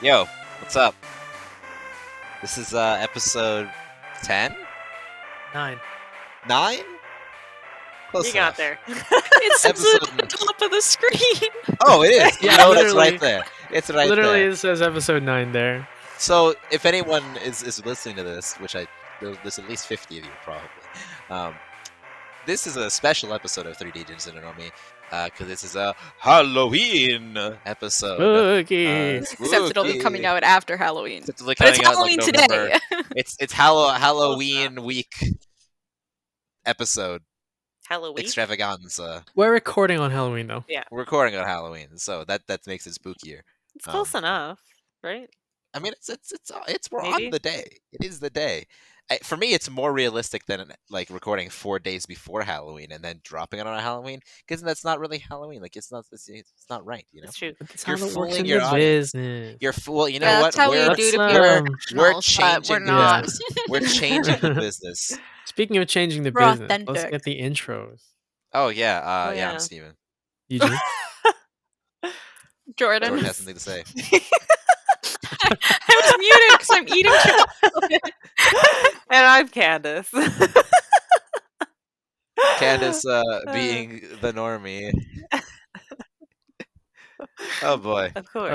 Yo, what's up? This is episode 10? 9. 9? Close You enough. got there. It says Episode- it at the top of the screen. Oh, it is. Yeah, You know, it's literally. right there. It's right Literally, there. it says episode 9 there. So, if anyone is listening to this, which there's at least 50 of you probably, this is a special episode of 3 Degens and a Normie, because this is a Halloween episode. Okay. Except it'll be coming out after Halloween. It's like But it's coming out, Halloween like, November. today. It's Halloween week episode Halloween. extravaganza. We're recording on Halloween, though. We're recording on Halloween, so that makes it spookier. It's close enough, right? I mean, we're Maybe. on the day. It is the day. For me, it's more realistic than like recording 4 days before Halloween and then dropping it on a Halloween, because that's not really Halloween. Like it's not right. You know, It's true. That's You're how it works fooling in your the audience. business. you're fool. You know Yeah, what? that's how we we're do to Let's, be um, we're professionals, but we're changing. not. We're changing the business. Speaking of changing the We're business, let's authentic. get the intros. Oh yeah. Oh, Yeah. yeah. I'm Steven. Eugene? Jordan. Jordan has something to say. I was muted because I'm eating chocolate. And I'm Candace. Candace being the Normie. Oh boy. Of course.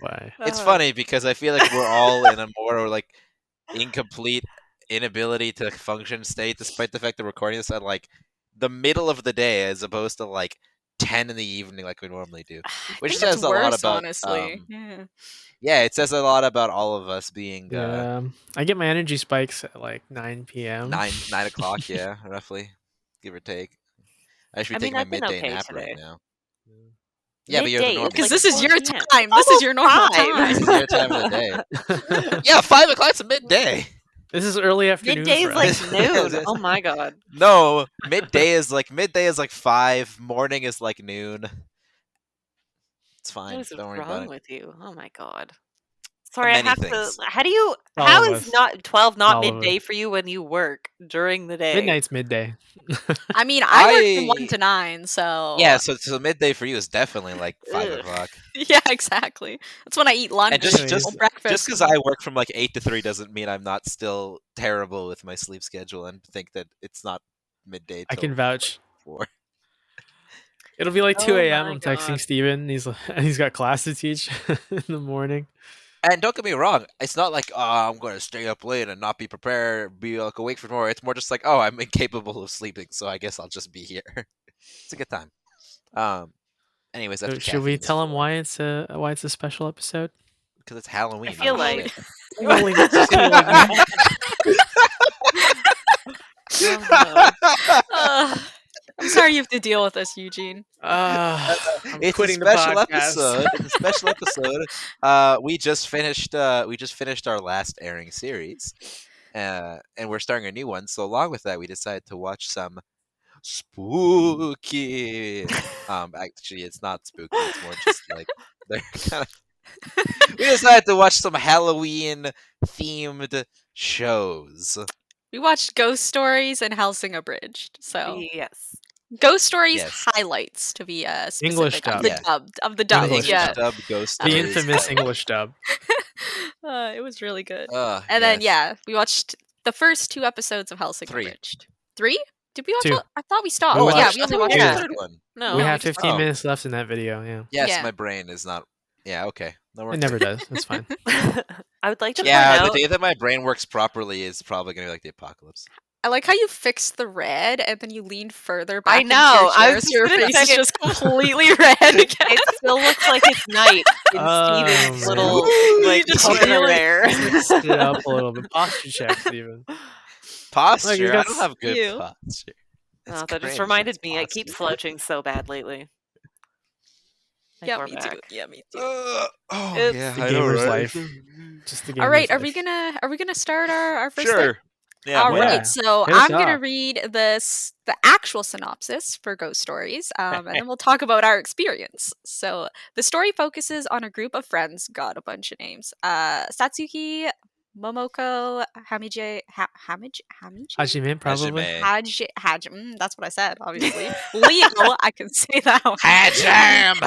Bye. It's funny because I feel like we're all in a more like incomplete inability to function state, despite the fact that we're recording this at like the middle of the day as opposed to like 10 in the evening like we normally do. Which I think says it's a lot worse, about, honestly. Yeah, it says a lot about all of us being I get my energy spikes at like 9 p.m. 9 o'clock, yeah, roughly, give or take. I should be I mean, taking my I've been midday okay nap today. right now. Yeah, but you're the Midday, Normie. it's Because like this is 4 your p.m. time. This is your normal Almost time. This is your time of the day. Yeah, 5 o'clock's a midday. This is early afternoon. Midday is for like us. noon. Oh my god. No, midday is like 5. Morning is like noon. It's fine. What is Don't worry wrong about it. with you? Oh my god. Sorry, Many I have things. to. How do you? All How of is us. not 12 not All of midday us. for you when you work during the day? Midnight's midday. I mean, I work I- from 1 to 9, so Yeah, so midday for you is definitely like 5 Ugh. o'clock. yeah, exactly. That's when I eat lunch And or breakfast. just because I work from like 8 to 3 doesn't mean I'm not still terrible with my sleep schedule and think that it's not midday. I till can vouch. 4. It'll be like 2 Oh a.m. my I'm texting God. Steven. He's got class to teach in the morning. And don't get me wrong, it's not like, oh, I'm going to stay up late and not be prepared, be like awake for tomorrow. It's more just like, oh, I'm incapable of sleeping, so I guess I'll just be here. It's a good time. Anyways, that's So what should we caffeine's tell him for, why it's a special episode? because it's Halloween. I feel oh, like- shit. Ugh. I'm sorry you have to deal with this, Eugene. I'm It's quitting a the special podcast. episode. It's a special episode. We just finished our last airing series, and we're starting a new one. So along with that, we decided to watch some spooky. Actually, it's not spooky. It's more just like they're kind of. We decided to watch some Halloween themed shows. We watched Ghost Stories and Hellsing Abridged. So Yes. Ghost Stories Yes. highlights to be specific. English of dub. the Yeah. dubbed of the dub. English Yeah, dub Ghost The Stories. infamous English dub. it was really good. Yes. And then we watched the first 2 episodes of Hellsing 3. Abridged. 3? Did we watch? 2. I thought we stopped. We Oh yeah, watched- we only I thought watched we Yeah. the the third third one. No, We we have just- 15 Oh. minutes left in that video. Yeah, Yes, Yeah. my brain is not. Yeah, okay. No, we're it good. never does. It's fine. I would like to Yeah, point the out. day that my brain works properly is probably gonna be like the apocalypse. I like how you fixed the red and then you leaned further back. I into know, your I chair, was so your just gonna face is say- just completely red again. It still looks like it's night in Oh, Steven's man. little Ooh, like you just corner really- there. Sit up a little bit. Posture checks, even. Posture. Like, you I got don't have good you. posture. It's Oh, that cringe, just reminded it's me. I keep posture. slouching so bad lately. My Yeah, poor me back. too. Yeah, me too. Oh It's yeah, the I know, gamer's right? life. Just the All right, gamer's are we life. gonna start our first thing? Sure. Yeah. All why right, not? Yeah. so Hit us I'm gonna up. read the actual synopsis for Ghost Stories, and then we'll talk about our experience. So the story focuses on a group of friends. Got a bunch of names. Satsuki, Momoko, Hamije, Hamije, Hajime, probably. Hajime. Hajime. That's what I said. Obviously, Leo. I can say that one. Hajime.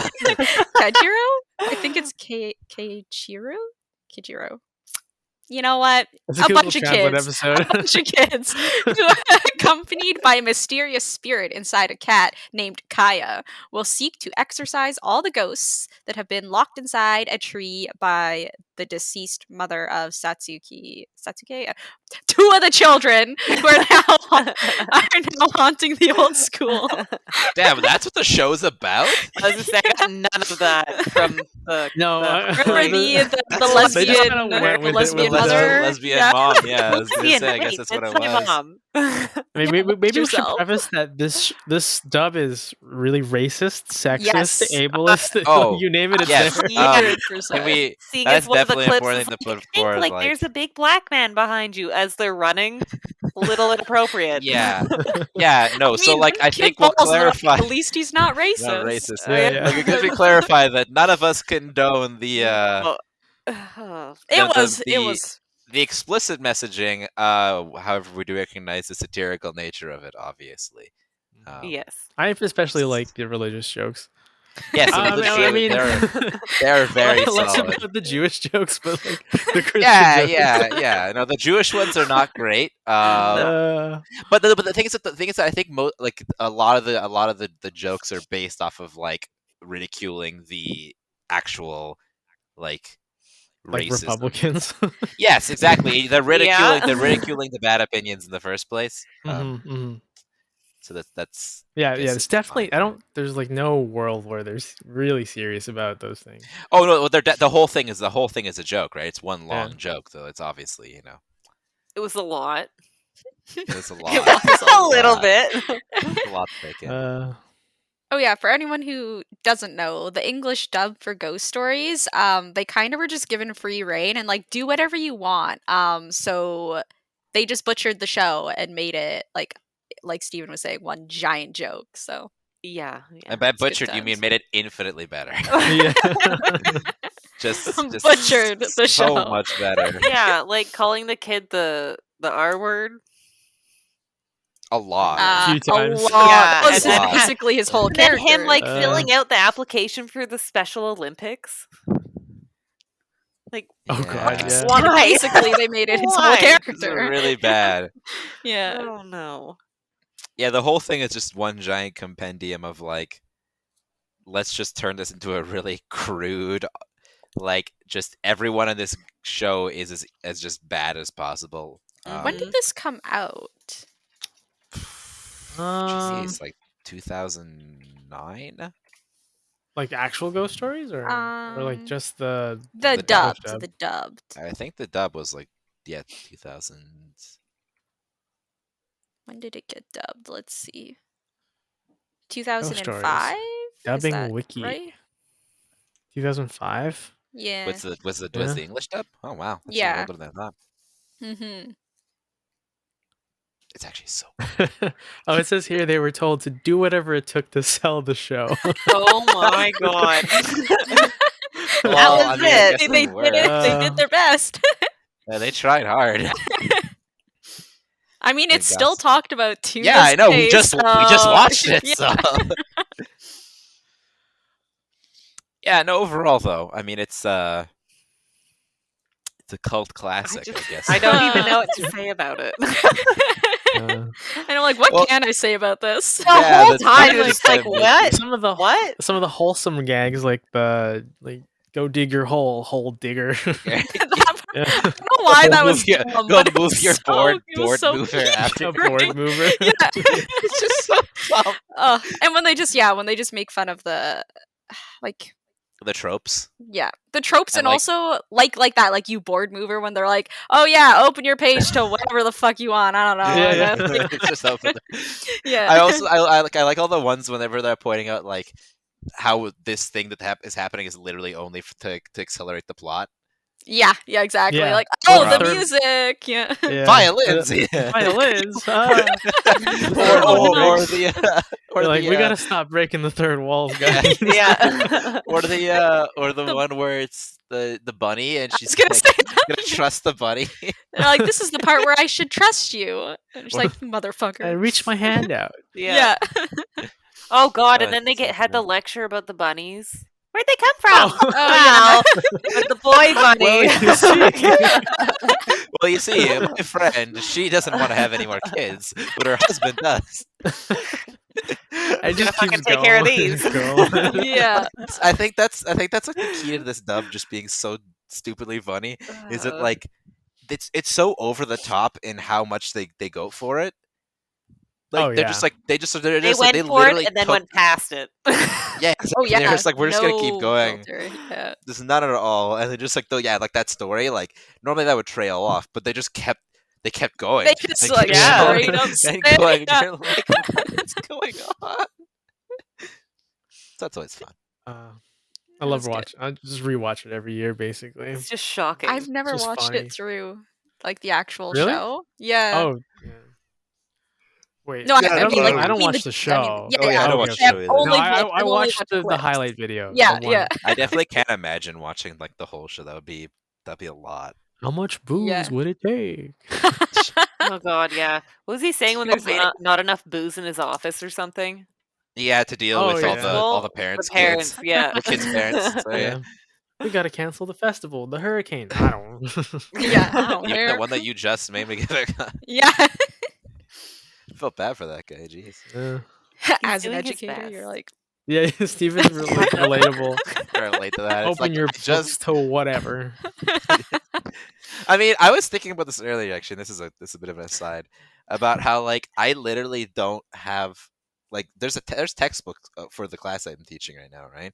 Kajiro, I think it's Keiichiro? Kijiro. You know what? It's A a bunch of Translate kids. episode. A bunch of kids who, accompanied by a mysterious spirit inside a cat named Kaya, will seek to exorcise all the ghosts that have been locked inside a tree by the deceased mother of Satsuki. Satsuki? Two of the children who are now haunting the old school. Damn, that's what the show's about? I was gonna say, I got none of that from the. No, Remember the That's they just lesbian, kinda went the with it lesbian with mother? lesbian Yeah. mom. Yeah, I was gonna Lesbian, say. I guess wait, that's what it my was. mom. maybe we should Giselle. preface that this dub is really racist, sexist, Yes. ableist. Oh, you name it, it's yes. there. 100%. Can we? Seeing That's as one of the definitely clips important is thing to like, put think forward. like there's a big black man behind you as they're running. Little inappropriate. Yeah, yeah. No, so like I kid think we'll falls in love, clarify. At least he's not racist. Not racist. Yeah. Like, because we clarify that none of us condone the It was. the explicit messaging. However, we do recognize the satirical nature of it, obviously. Yes. I especially like the religious jokes. Yes, I mean, they're very less solid. about the Jewish jokes, but like the Christian jokes. Yeah. No, the Jewish ones are not great. Uh, But the thing is that I think like a lot of the jokes are based off of like ridiculing the actual like like racism. Republicans. Yes, exactly. They're Yeah. ridiculing the bad opinions in the first place. So that's Yeah, guess it's definitely. fine. There's like no world where they're really serious about those things. Oh no, the whole thing is a joke, right? It's one long Yeah. joke, though. It's obviously It was a lot. it's a lot. A little bit. It's a lot to take in. Oh yeah, for anyone who doesn't know, the English dub for Ghost Stories, they kind of were just given free reign and like do whatever you want. So they just butchered the show and made it like Steven was saying, one giant joke. So Yeah. And by it's good butchered, you mean times. made it infinitely better. Yeah. just Butchered the so show. much better. Yeah, like calling the kid the R word. A lot. A few times. A lot. Yeah, That was and then- basically his whole And then character. him like filling out the application for the Special Olympics. Like, Oh god, Yeah. yeah. Why? Basically, they made it his whole Why? It's character. really bad. Yeah. oh no. Yeah, the whole thing is just one giant compendium of like, let's just turn this into a really crude, like just everyone in this show is as just bad as possible. When did this come out? Jeez, like 2009. Like actual ghost stories, or like just the The dub. dubbed. The dubbed. I think the dub was like 2000. When did it get dubbed? Let's see. 2005? dubbing wiki Right? 2005. Yeah. Was the English dub? Oh wow, that's Yeah. older than I thought. Mm-hmm. It's actually so. Oh, it says here they were told to do whatever it took to sell the show. Oh my god. Well, was I mean, I it. guess They they did were. it. They did their best. Yeah, they tried hard. I mean, I it's still guess. talked about too. Yeah, I know. We just watched it. Yeah. So. Yeah. No. Overall, though, I mean, it's a cult classic. I guess. I don't even know what to say about it. Uh, And I'm like, what Well- can I say about this? The Yeah, whole that's time kinda it's like, like- what? some of the What? some of the wholesome gags, like the go dig your hole digger. That- Yeah. I don't know why that was Go dumb, go but it move was your so- board it was so mover cute. after. A board mover. Yeah. It's just so dumb. And when they just make fun of the like The tropes. the tropes, And, and also like that, like you board mover when they're like, oh yeah, open your page to whatever the fuck you want. I don't know. Yeah, And then- It's just open. yeah. I like all the ones whenever they're pointing out like how this thing that is happening is literally only to accelerate the plot. yeah, exactly. Yeah. Like, oh, Or, the third- music. Yeah. Yeah. Violins. Violins. or the We're like, we gotta stop breaking the third walls, guys. Yeah. or the one where it's the bunny and I she's was gonna like, say that. gonna trust the bunny. They're like, this is the part where I should trust you. And she's like, motherfucker. I reached my hand out. Yeah. Yeah. Oh god, and Oh, then they it's so had the cool. lecture about the bunnies. Where'd they come from? Oh. Wow. With the boy bunny. Well, you see, my friend, she doesn't want to have any more kids, but her husband does. I just fucking keeps take care of going these. and going. Yeah. I think that's like the key to this dub just being so stupidly funny. Is it like it's so over the top in how much they go for it. Like Oh, they're yeah. just like They like, went they for it literally and then took- went past it. Yeah, exactly. Oh yeah. They're just like, we're just gonna keep No going. filter, Yeah. There's none at all, and they just like like that story. Like normally that would trail off, but they kept going. They just and like kept Yeah. going straight up and say, going. yeah. You're like, what is going on? So that's always fun. I love That's good. watch. I just rewatch it every year, basically. It's just shocking. I've never just watched funny. it through, like the actual Really? show. Yeah. Oh, yeah. Wait. No, Yeah, I mean, like I don't between watch the I show. mean, yeah, Oh, yeah, I don't Okay, watch okay. the show I've either. only No, I I've only watched watched the clips. highlight video. Yeah, the one. yeah. I definitely can't imagine watching like the whole show. That'd be a lot. How much booze Yeah. would it take? Oh god, yeah. What was he saying when there's not enough booze in his office or something? Yeah, to deal Oh, with yeah. all the parents, The parents, kids, yeah. the kids' parents. So, yeah. Yeah. We gotta cancel the festival. The hurricane. I don't. Yeah, I don't Even care. the one that you just made me get a Yeah. felt bad for that guy. Jeez. As an doing his educator, you're best. like, Yeah, Steven's like relatable. I relate to that. It's Open like, your I books just. to whatever. I mean, I was thinking about this earlier. Actually, this is a bit of an aside about how like I literally don't have like there's textbooks for the class I'm teaching right now, right?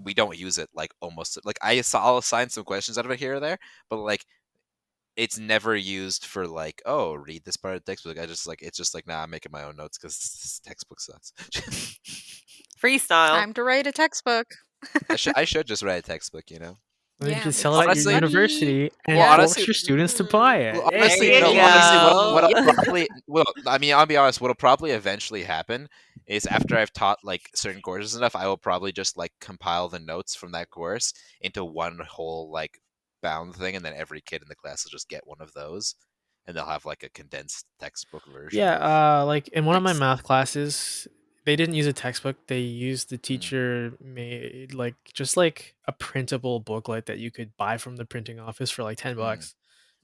We don't use it like almost like I'll assign some questions out of it here or there, but like it's never used for like, oh, read this part of the textbook. It's just like, nah, I'm making my own notes because this textbook sucks. Freestyle. time to write a textbook. I should just write a textbook, you know. Then you Yeah, can sell it at honestly- your university and Well, force honestly- your students to buy it. Well, honestly, There you what go. I'll probably I mean, I'll be honest. What'll probably eventually happen is after I've taught like certain courses enough, I will probably just like compile the notes from that course into one whole like bound thing, and then every kid in the class will just get one of those, and they'll have like a condensed textbook version. Yeah, like in one of my Nice. math classes, they didn't use a textbook. They used the Hmm. teacher made like just like a printable booklet that you could buy from the printing office for like $10,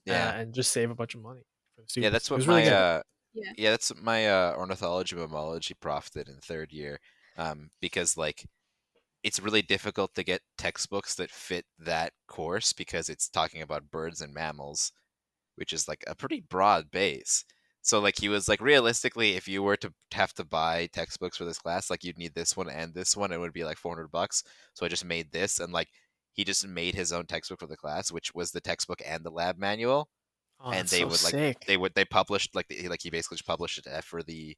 Yeah, and just save a bunch of money for the yeah, students. that's It what was my really good. Yeah. that's what my ornithology mammalogy prof did in third year, because like it's really difficult to get textbooks that fit that course because it's talking about birds and mammals, which is like a pretty broad base. So like he was like, realistically, if you were to have to buy textbooks for this class, like you'd need this one and this one, it would be like $400. So I just made this, and like he just made his own textbook for the class, which was the textbook and the lab manual. Oh, And that's they so would like sick. they published like he basically just published it for the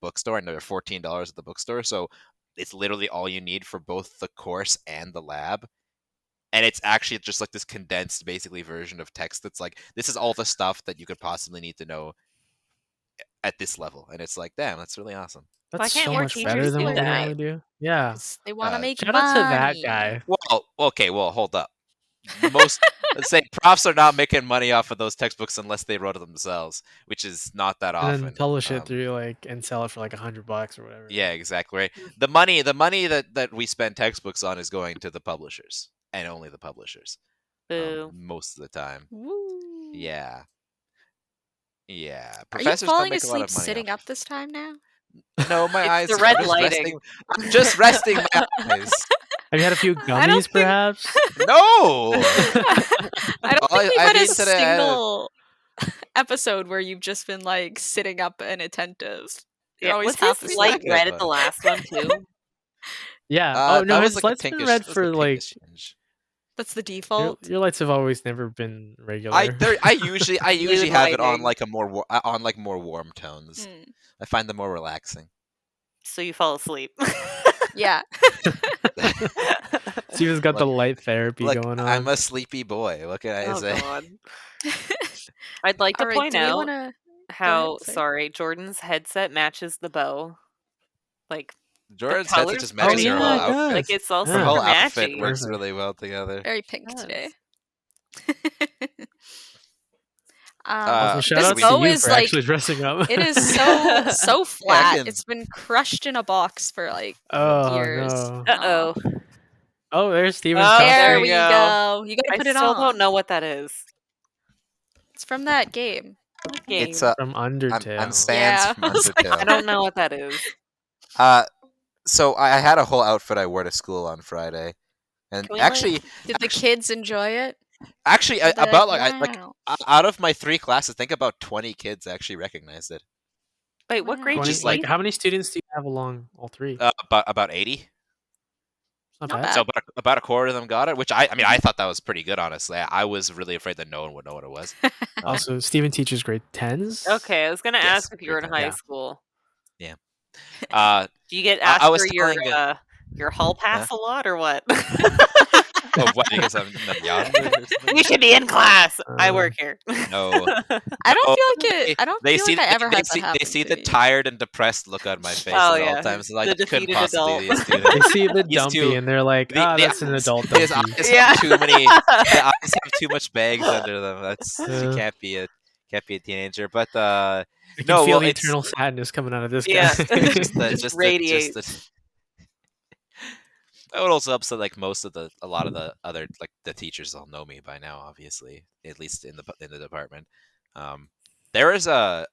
bookstore, and they're $14 at the bookstore. So it's literally all you need for both the course and the lab. And it's actually just like this condensed, basically, version of text that's like, this is all the stuff that you could possibly need to know at this level. And it's like, damn, that's really awesome. Why That's can't so more much teachers better than do what we that? normally do. Yeah. 'Cause they want to make Shout out to that money. guy. Well, okay, well, hold up. Most, let's say, profs are not making money off of those textbooks unless they wrote it themselves, which is not that And often. then publish it through like and sell it for like $100 or whatever. Yeah, exactly. Right. The money that we spend textbooks on is going to the publishers, and only the publishers, Boo. most of the time. Woo. Yeah. Yeah. Are you Professors don't falling make a lot asleep of money. sitting off up this time now? it. No, my eyes. the red I'm just lighting. I'm just resting my eyes. Have you had a few I don't gummies, think- perhaps? No. I don't All think we've I had a mean today, I had a- single episode where you've just been like sitting up and attentive. You're Yeah, always was half his asleep. light Yeah, red at but- the last one too? Yeah. that Oh no, was his like a light's been pinkish- red that was for a like pinkish tinge. That's the your, default. your lights have always never been regular. I usually have it on lighting. like more warm tones. Mm, I find them more relaxing. So you fall asleep. yeah. Steven's got the light therapy Like, going on. I'm a sleepy boy. What can I Oh say? god. I'd like to All right, point do we out wanna... how sorry. sorry Jordan's headset matches the bow. Like Jordan's colors headset just are matches yeah, her it whole does. outfit. like it's all Yeah. Her super whole outfit matchy. works Perfect. really well together. Very pink Yes. today. Also, shout this out to bow you is for like actually dressing up. it is so flat. can- It's been crushed in a box for like Oh years. no! Uh-oh. Oh, there's Steven's Oh, There there costume. we you go. go. You gotta I put it still on. don't know what that is. It's from that game. What game? It's From Undertale. on Sans Yeah. from I was like, Undertale. I don't know what that is. So I had a whole outfit I wore to school on Friday, and Can we, actually, Did the kids enjoy it? actually, They're about like, like wow. out of my 3 classes, I think about 20 kids actually recognized it. Wait, what Wow. grade 20, did just you like, how many students do you have along all 3? About 80. Not Not bad. bad. So about a quarter of them got it, which I mean I thought that was pretty good, honestly. I was really afraid that no one would know what it was. Also, Steven teaches grade 10s. Okay, I was gonna Yes, ask if you were in grade 10, high yeah. school. Uh, Do you get I asked was for your hall pass a lot or what? oh, what? Because I'm young or something? You should be in class. I work here. No. I don't Oh, feel like it. I don't feel like I ever had that happen They see to the me. tired and depressed look on my face Oh, at yeah. all times. Like, The that couldn't defeated possibly be a adult. student. They see the He's dumpy too- and they're like, the that's an adult His dumpy. eyes Yeah. have too many. The eyes have too much bags under them. That's he Yeah. can't be a teenager. But I can no, feel well, the it's eternal sadness coming out of this Yeah. guy. Just radiates. That would also upset like a lot of the other like the teachers all know me by now, obviously, at least in the department. There is Candace,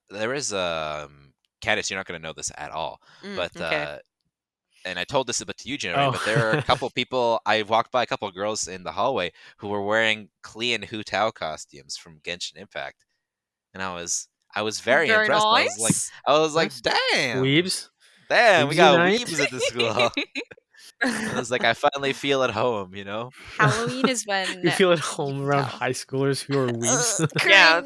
you're not going to know this at all, but okay. and I told this about to you, Jeremy, but there are Oh. a couple people. I walked by a couple girls in the hallway who were wearing Klee and Hu Tao costumes from Genshin Impact, and I was very impressed. Nice. I was like, Nice. damn, Weebs. damn, we Weebs got unite. weebs at the school. I was like, I finally feel at home, you know. Halloween is when You feel at home around No. high schoolers who are weebs. Yeah.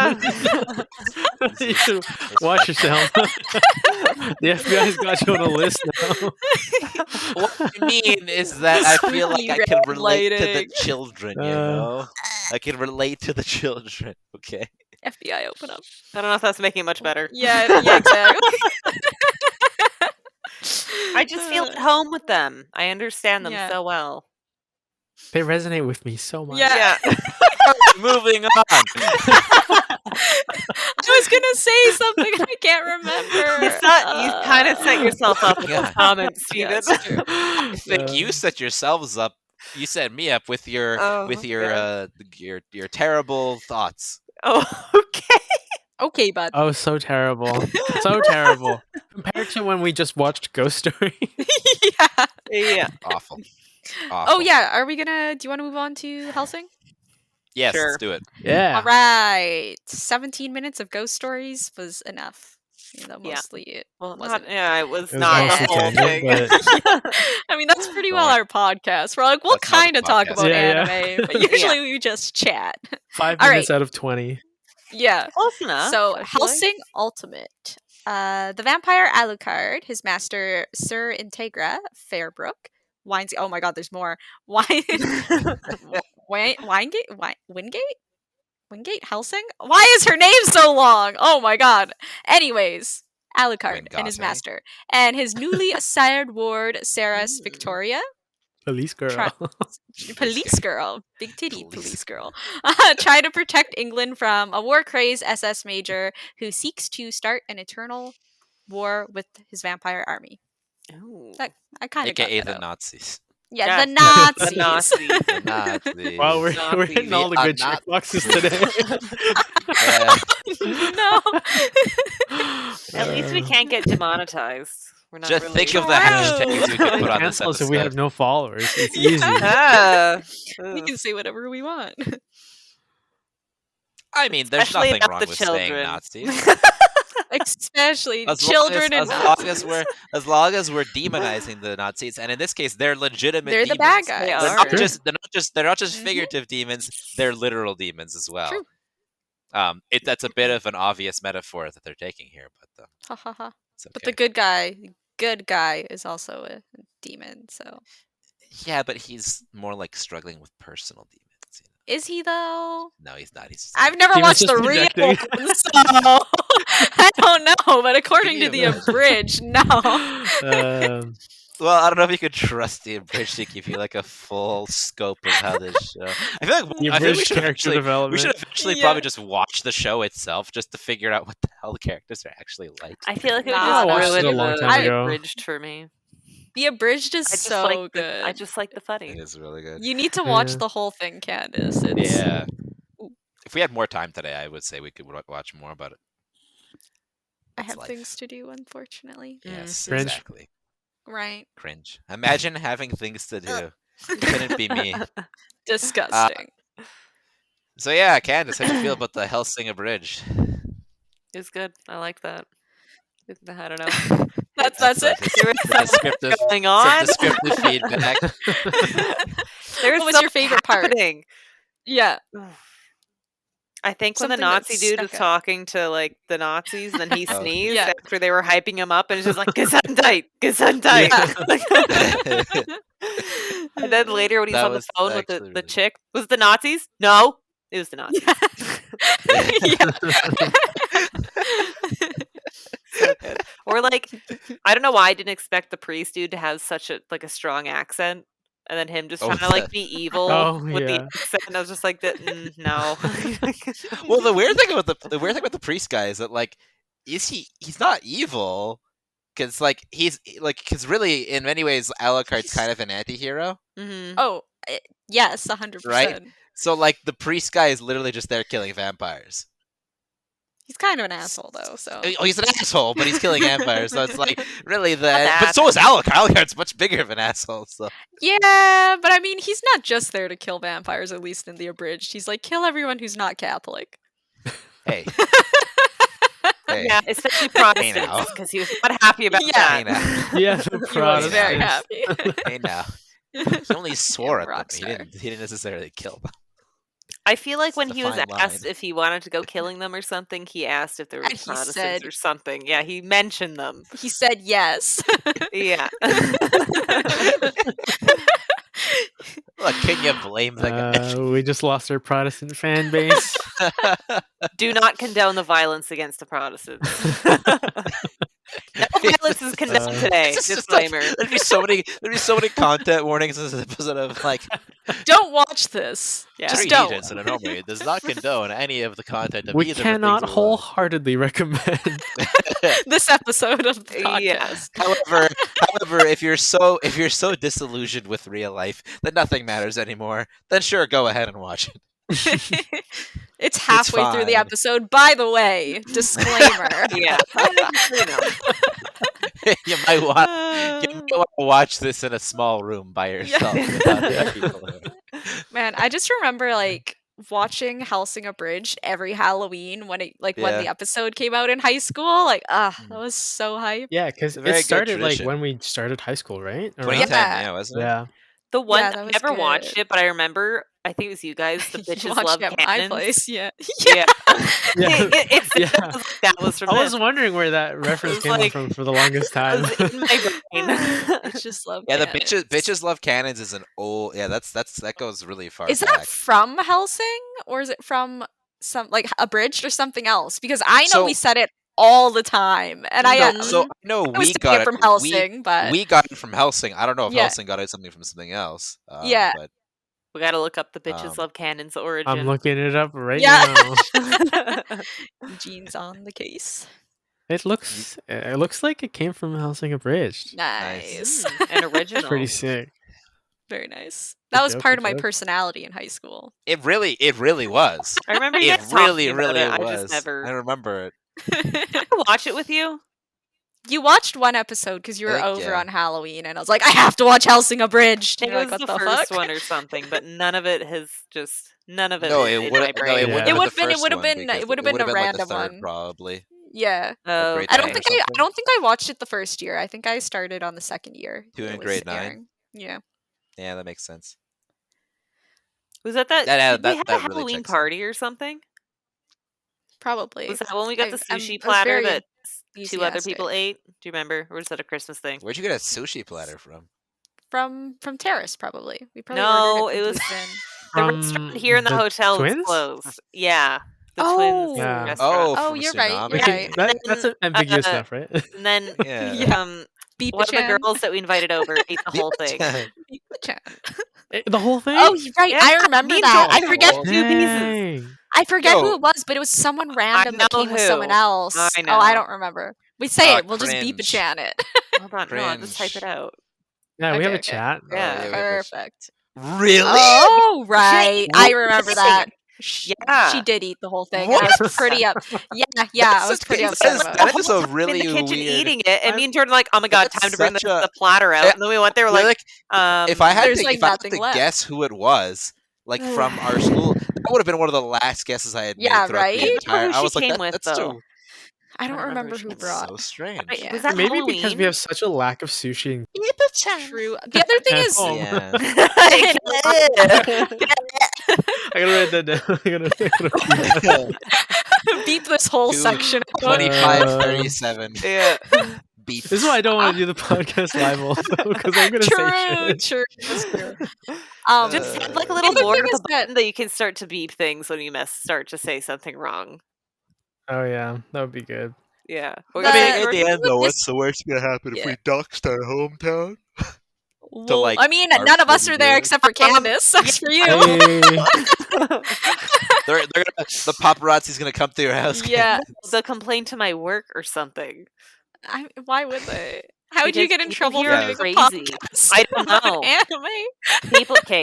Cringe. You should watch yourself. The FBI's got you on a list now. What I mean is that I feel like I can Spooky relate to the lighting. children, you know. I can relate to the children. Okay. FBI, open up. I don't know if that's making it much better. Yeah, exactly. I just feel at home with them. I understand them Yeah. so well. They resonate with me so much. Yeah. Moving on. I was gonna say something and I can't remember. You kind of set yourself up with Yeah. those comments, Yeah, Steven. it's true. I think you set yourselves up. You set me up with your Oh, your terrible thoughts. Oh, okay. Okay, bud. Oh, so terrible. So terrible. Compared to when we just watched Ghost Story. Yeah. Yeah. Awful. Oh yeah. Are we gonna? Do you want to move on to Hellsing? Yes, Sure. let's do it. Yeah. All right. 17 minutes of ghost stories was enough. You know, Yeah. mostly it Well, wasn't. it was It was not mostly the whole tangent, thing. but I mean, that's pretty well Right. our podcast. We're like, we'll That's not the kind of talk podcast. about Yeah, yeah. anime, but usually we just chat. 5 All minutes out of 20. Yeah. Close enough. So, I feel like. Hellsing Ultimate. The vampire Alucard, his master Sir Integra Fairbrook, Wines. Oh my God, there's more. Wingate Hellsing. Why is her name so long? Oh my God. Anyways, Alucard and his Wingate. master, and his newly sired ward Saras Victoria. Police girl. Try- Police girl, big titty Police. police girl, try to protect England from a war-crazed SS major who seeks to start an eternal war with his vampire army. Ooh. That I kind of got AKA that the out. Nazis. Yeah, Yeah, the The Nazis. Nazi. The Nazis. Wow, we're Nazis. hitting all the We are good check not- boxes today. Yeah. No. At least we can't get demonetized. We're not Just really... think of the True. hashtags we could put on this Cancel us if we have episode. no followers. It's Yeah. easy. Ah. We can say whatever we want. I mean, there's Especially nothing about wrong the with children. saying Nazis. Especially As children long and as long as we're demonizing the Nazis, and in this case, they're legitimate. they're the demons. bad guys. They They're are. not True. just they're not just Mhm. figurative demons. They're literal demons as well. True. That's a bit of an obvious metaphor that they're taking here, but Ha ha ha. it's okay. But the good guy is also a demon. So Yeah, but he's more like struggling with personal demons. You is he though? know? No, he's not. He's just I've never Demon's watched the just real projecting. one, so I don't know. But according to the Damn. abridged, no. Um, Well, I don't know if you could trust the Abridged to give you like a full scope of how this show. I feel like The I feel like we Abridged should character eventually, development. probably Yeah. just watch the show itself just to figure out what the hell the characters are actually like. I feel like it would Nah, just I watched ruin it a long the time ago. Abridged for me. The Abridged is I just so like good. I just like the funny. It is really good. You need to watch Yeah. the whole thing, Candace. It's Yeah. Ooh. If we had more time today, I would say we could watch more about it. I It's have life. things to do, unfortunately. Yes, Cringe. exactly. Right. Cringe. Imagine having things to do. Couldn't be me. Disgusting. So yeah, Candace, how do you feel about the Hellsing Abridged? It was good. I like that. I don't know. That's it. There was The something descriptive, going some on. descriptive feedback. There's What was your favorite part? happening. Yeah. I think when the Something that Nazi dude was stuck out. talking to like the Nazis, and then he Oh. sneezed Yeah. after they were hyping him up, and it's just like Gesundheit, Gesundheit. And then later when he's That on the was phone with actually the really- chick, was it the Nazis? No, it was the Nazis. So good. Or like, I don't know why I didn't expect the priest dude to have such a strong accent, and then him just Oh, trying to like be evil Oh, with the yeah. accent. And I was just like, no. Well, the weird thing about the priest guy is that like, he's not evil, because like because really in many ways Alucard's kind of an anti-hero, Mhm. Oh, yes, 100%. Right? So like the priest guy is literally just there killing vampires. He's kind of an asshole, though. So Oh, he's an asshole, but he's killing vampires. So it's like really that. but so is Alucard. Alucard's much bigger of an asshole. So yeah, but I mean, he's not just there to kill vampires. At least in the Abridged, he's like kill everyone who's not Catholic. hey, hey, Yeah, especially now. Protestants, because he was not happy about Yeah. hey that. now, Yeah, the He was very Protestants. happy. hey now. He only swore at them. He rockstar. didn't necessarily kill them. I feel like It's when the he was fine asked line. if he wanted to go killing them or something, he asked if there were And he Protestants said- or something. Yeah, he mentioned them. He said yes. Yeah. Look, can you blame the guy? We just lost our Protestant fan base. Do not condone the violence against the Protestants. No violence is condoned today. It's just like, Disclaimer. there'd be so many content warnings in this episode of like Don't watch this. Yeah. Just three don't. agents and a Normie does not condone any of the content of We either of the cannot things below. wholeheartedly recommend. This episode of the podcast. Yeah. However, if you're so disillusioned with real life that nothing matters anymore, then sure, go ahead and watch it. It's halfway through the fine. episode. By the way, disclaimer. Yeah. You know. you might want to watch this in a small room by yourself. Without other people in it. Man, I just remember like watching Hellsing Abridged every Halloween when when Yeah. the episode came out in high school. Like, that Mm. was so hype. Yeah, because a very it good started like tradition. when we started high school, right? Around- 2010, Yeah. yeah, wasn't it? Yeah. The one that I was never watched good. it, but I remember. I think it was you guys. The You bitches watched love it at my cannons. place. Yeah. Yeah. Yeah. It's Yeah. that was from I was this. wondering where that reference was came like- from for the longest It time. was in my brain. It's just love. Yeah, the cannons. bitches love cannons is an old. Yeah, that goes really far. Is back. that from Hellsing or is it from some like Abridged or something else? Because I know So- we said it all the time, and No, so I know I was we taking got it from we- Hellsing, but We got it from Hellsing. I don't know if Yeah. Hellsing got it something from something else. Yeah. But We gotta look up the bitches Um, love cannons origin. I'm looking it up right Yeah. now. Gene's on the case. It looks like it came from Hellsing Abridged. Nice. An original. Pretty sick. Very nice. Good That was joke, part good of my joke. personality in high school. it really was. I remember you It guys really, talking about really it. I was. just never. I remember it. Did I watch it with you? You watched one episode because you were Heck over yeah. on Halloween, and I was like, I have to watch Hellsing Abridged. I And think you're it like, was what the the first fuck? one or something, but none of it has none of it. No, is it in would. my No, brain. it It wouldn't would've have been- been. it would've been- it would've been a like the random third, one. probably. Yeah. Oh, grade I don't nine think or I something? don't think I watched it the first year. I think I started on the second year. Two that in it was grade 9? airing. Yeah. Yeah, that makes sense. was that? Did we that have a really Halloween checks out. party or something? Probably. Was that when we got I- the I'm- sushi I was platter very that two other people enthusiastic. ate? Do you remember, or was that a Christmas thing? Where'd you get a sushi platter from? From Terrace, probably. We probably No, ordered it was from Bluefin. The From restaurant here in the the hotel was twins? closed. Yeah, the Oh. twins Yeah. restaurant. Oh, Oh, from you're right, Tsunami? you're Okay, right. that's ambiguous uh, enough, right? And then Yeah. Beep One of the Chan. girls that we invited over ate the whole thing. Beep Chan. The whole thing? Oh, right. Yeah, I remember me that. and I forget. Joel. 2 pieces. Dang. I forget who Yo. it was, but it was someone random that know came with someone who. else. I Oh, I know. don't remember. We say Ah, it. We'll just Beep cringe. Chan it. Hold on, no, I'll just type it Cringe. out. Yeah, we have a Okay. chat. Oh, Yeah. we have a- Perfect. Really? Oh, right. I remember that. Yeah. She did eat the whole thing. And I was pretty up. Yeah, I was pretty upset about That it. is a in really the kitchen weird. eating it, and me and Jordan were like, oh my god, That's time to bring such the a- platter out. Yeah, And then we went there, we're We're like, if I had there's, to, like, if I had nothing to left. guess who it was, like from our school, that would have been one of the last guesses I had made Yeah, throughout right? the I don't know entire. who I she was like, came with, that's though. so. I don't remember she who was. It's brought. so strange. Wait, was Yeah. that Maybe Halloween? because we have such a lack of sushi in True. The other thing at is, home. Yeah. I gotta write that down. I gotta beep this whole Two- section. 25:37. Yeah. Beep. This is why I don't want to do the podcast live also, because I'm gonna say True, shit. true. That's true. Just have like a Uh, little the other board thing with is a button that you can start to beep things when you start to say something wrong. Oh yeah, that would be good. Yeah. The- I mean, in Jordan, the end, though, this- what's the worst gonna happen if Yeah. we doxed our hometown? Well, like, I mean, our none of us are there video. except for Candace. Sucks for you. Hey, They're gonna, the paparazzi's gonna come to your house. Yeah. They'll complain to my work or something. Why would they? How would you Because get in people trouble here for are doing a crazy. podcast I don't about know. anime?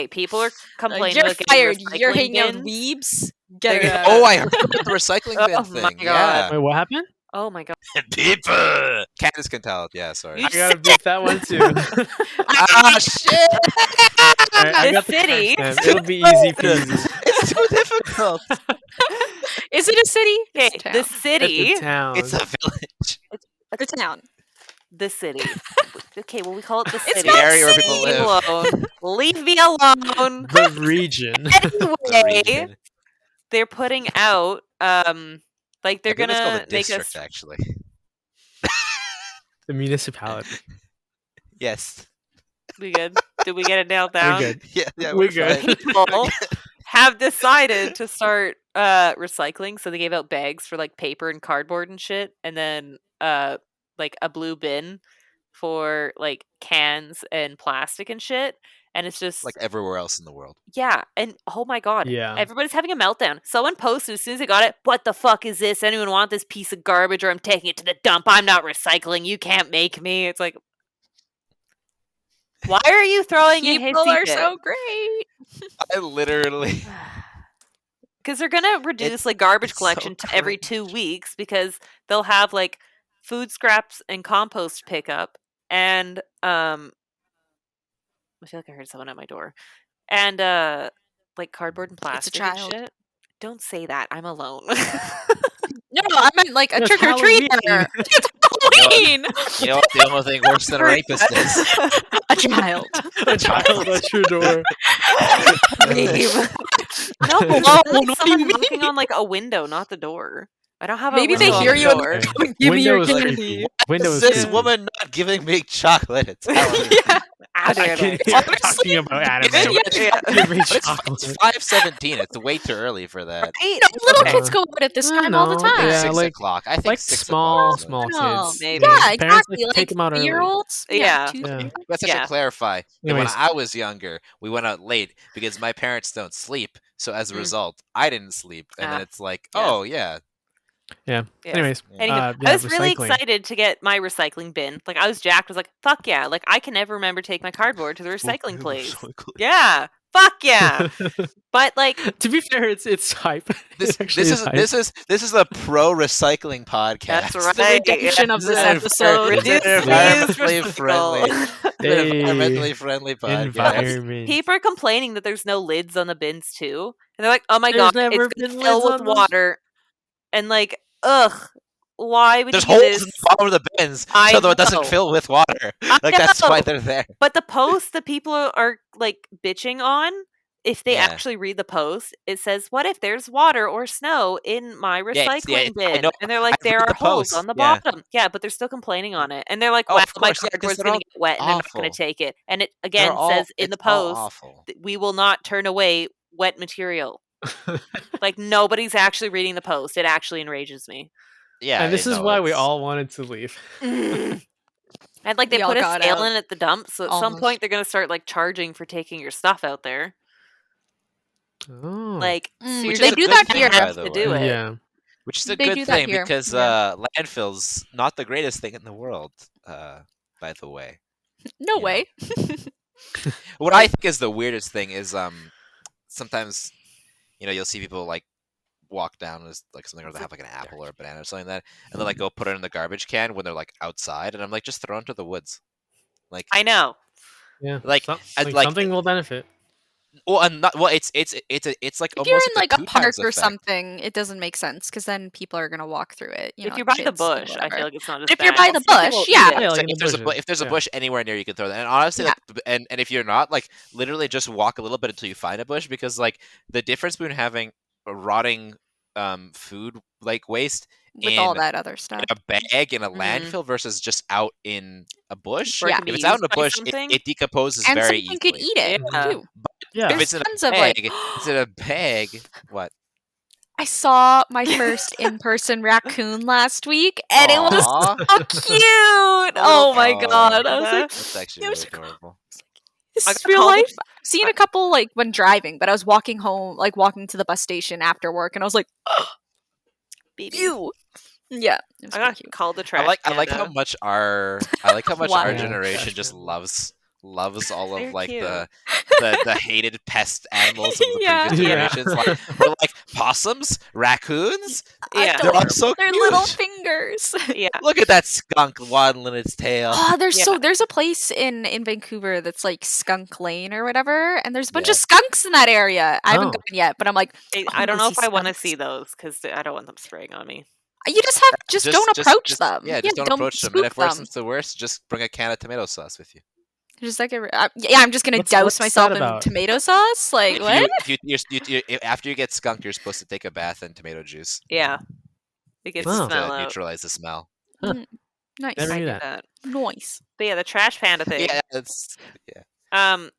People are complaining You're about getting fired. You're recycling hanging out with bins. weebs. Get They're it gonna- out. Oh, I heard about the recycling bin Oh thing. my Yeah. wait, what happened? Oh my god. People. Candace can tell it. Yeah, sorry. You I gotta beep that one too. Ah, shit! Alright, I The got the city. timestamp. It'll be easy peasy. It's too difficult. Is it a city? Okay, It's a the town. city. It's a town. It's a village. It's a town. The city. Okay, well we call it the It's city. The not area where people Leave me live. alone. Leave me alone. the region. The Anyway, region. they're putting out like they're I think it's called gonna a make district, us actually. The municipality. Yes. we good. Did we get it nailed We're down? good. Yeah, We're we're good. fine. People have decided to start recycling, so they gave out bags for like paper and cardboard and shit, and then like a blue bin for like cans and plastic and shit. And it's just Like everywhere else in the world. yeah, and oh my god, Yeah. everybody's having a meltdown. Someone posted as soon as they got it, what the fuck is this? Anyone want this piece of garbage or I'm taking it to the dump? I'm not recycling. You can't make me. It's like, why are you throwing in People hissy are fit? so great. I literally. Because they're gonna reduce like garbage it's so collection to every cringe. 2 weeks because they'll have like food scraps and compost pickup and I feel like I heard someone at my door. And like cardboard and plastic and child. shit. Don't say that. I'm alone. No, I meant like a It's trick or treater. Halloween. It's Halloween. You know what the only thing worse than a rapist is? A child. A child at your door. Leave. No, Hello, like what do you someone mean? knocking on like a window, not the door. I don't have a Maybe they window on hear the you and door. Okay. Come give me your Window is candy. creepy. Window is This creepy. woman not giving me chocolate. It's Halloween. Yeah. How I dare can they? hear Honestly, talking about anime. Give me Yeah. Give me But it's chocolate. 5:17. It's way too early for that. Right? No, little Okay. kids go out at this I time all the know, time. yeah. 6 like- o'clock. I think Like 6 small o'clock. No, maybe. Yeah, Parents, like, exactly. take them out early. year-olds. Yeah. 2, Yeah. 3. Let's Yeah. actually clarify. When Anyways. I was younger, we went out late because my parents don't sleep. So as a Mm. result, I didn't sleep. And then Ah. it's like, Yeah. oh, yeah. Yes. Anyways, Anywho, yeah, I was really recycling. excited to get my recycling bin. Like I was jacked. I was like, fuck yeah. Like I can never remember to take my cardboard to the recycling place. Yeah. Fuck yeah. But like To be fair, it's hype. This, It actually this is hype. this is a pro recycling podcast. that's right. The redemption of this Yeah. episode. Reduce, It's reuse, environmentally friendly. recycle. It's an environmentally friendly podcast. environment. People are complaining that there's no lids on the bins too. And they're like, oh my There's god, never it's gonna been fill lids with on them? water. And like, ugh. Why would There's you do holes this? in the bottom of the bins, I so that it doesn't know. fill with water. I Like that's why know. they're there. But the post that people are like bitching on, if they Yeah. actually read the post, it says, "What if there's water or snow in my recycling I bin?" know. And they're like, I've "There read are the holes post, on the yeah. bottom." Yeah, but they're still complaining on it, and they're like, Oh, "Well, of my course, yeah, 'cause cardboard's they're gonna all get wet, and they're not gonna awful. take it." And it They're again all- says in the it's all post, awful. "We will not turn away wet material." Like nobody's actually reading the post. It actually enrages me. Yeah, and this I is know, why we it's- all wanted to leave. I And like they We all put a got scale out. in at the dump, so at some Almost. point they're gonna start like charging for taking your stuff out there. Oh. Like Which They is a do good that thing, here. by the to way. do it. Yeah. Which is a They good do that thing here, because yeah. landfill's not the greatest thing in the world, by the way. No You know. way. What I think is the weirdest thing is sometimes you'll see people like walk down with like something, or they have like an apple or a banana or something like that, and they like go put it in the garbage can when they're like outside, and I'm like, just throw it into the woods. Like I know. Yeah. Like, Like like something will benefit. well, and not well. It's like If you're almost in like like a a two park times or effect. something, it doesn't make sense because then people are gonna walk through it. You If know, you're by the kids and bush, I feel whatever. like it's not as But if bad. you're by the Some people bush, eat yeah. it. Yeah, like So in if the there's a bushes. if there's a Yeah. bush anywhere near, you can throw that. And honestly, Yeah. like, and if you're not, like, literally just walk a little bit until you find a bush, because like the difference between having a rotting food like waste With all in that other stuff. a bag in a Mhm. landfill versus just out in a bush. Or it Yeah. can be If it's out in used a by bush, something. it decomposes And very something could easily. eat it Yeah. too. Yeah. If There's it's in tons a of like. bag, it's in a bag. What? I saw my first in-person raccoon last week, and it was Aw. so cute. Oh my Aw. god! I was like, That's actually it was really adorable. this I is got real called a- life. I've seen a couple like when driving, but I was walking home, like walking to the bus station after work, and I was like, Baby. ew. Yeah, it was I pretty got cute. called the I trash like how panda. much our Why? Yeah, generation trash just panda. loves all of They're like cute. the hated pest animals of the Yeah. previous Yeah. generations. Like, we're like possums, raccoons. Yeah. They're all Adorable. so Their cute. little fingers. Yeah. Look at that skunk waddling its tail. Oh, there's Yeah. there's a place in Vancouver that's like Skunk Lane or whatever, and there's a bunch Yeah. of skunks in that area. I haven't Oh. gone yet, but I'm like, I don't go know if see I want to skunks. see those because I don't want them spraying on me. You just don't approach them. Yeah, just don't approach them. And spook if worse them. comes to worse, just bring a can of tomato sauce with you. Just like yeah, I'm just gonna What's douse that myself in about? tomato sauce. Like what? After you get skunked, you're supposed to take a bath in tomato juice. Yeah. It gets Oh. the smell To out. neutralize the smell. Huh. Nice, Never I knew do that. that. nice. But yeah, the trash panda thing. Yeah, it's My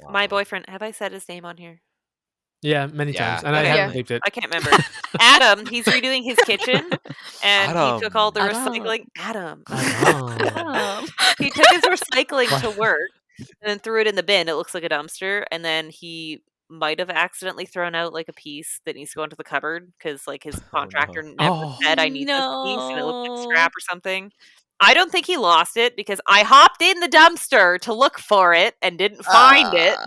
Wow. boyfriend. Have I said his name on here? Yeah, many Yeah, times, and I okay. haven't bleeped it. I can't remember. Adam, he's redoing his kitchen, and he took all the Adam. recycling. Adam. Oh. He took his recycling to work and then threw it in the bin. It looks like a dumpster, and then he might have accidentally thrown out like a piece that needs to go into the cupboard because like his contractor never Oh. said I need this piece, and it looked like No. scrap or something. I don't think he lost it because I hopped in the dumpster to look for it and didn't find it.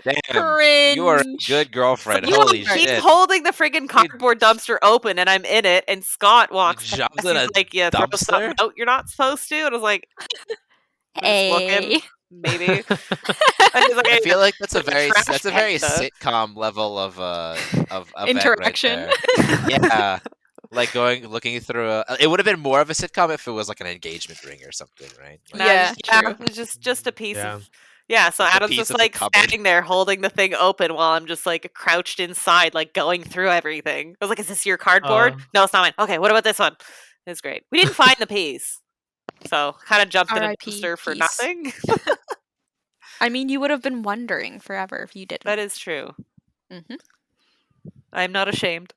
Damn, you are a Cringe. good girlfriend. You Holy he's shit! holding the friggin' cardboard dumpster open, and I'm in it. And Scott walks jumped past. in He's a like, "Yeah, throw something dumpster? out you're not supposed to." And I was like, just Hey. looking, maybe. And he's like, I feel like that's a "It's very trash very panda." sitcom level of event Interaction. Right there. Yeah, like looking through it would have been more of a sitcom if it was like an engagement ring or something, right? Like, No, Yeah, yeah, true. it was just a piece Yeah. of. Yeah, so Just a Adam's piece just of the like cupboard. standing there holding the thing open while I'm just like crouched inside, like going through everything. I was like, "Is this your cardboard?" No, it's not mine. Okay, what about this one? It's great. We didn't find the piece, so kind of jumped in a R.I.P. dumpster for piece. nothing. I mean, you would have been wondering forever if you didn't. That is true. Mhm. I'm not ashamed.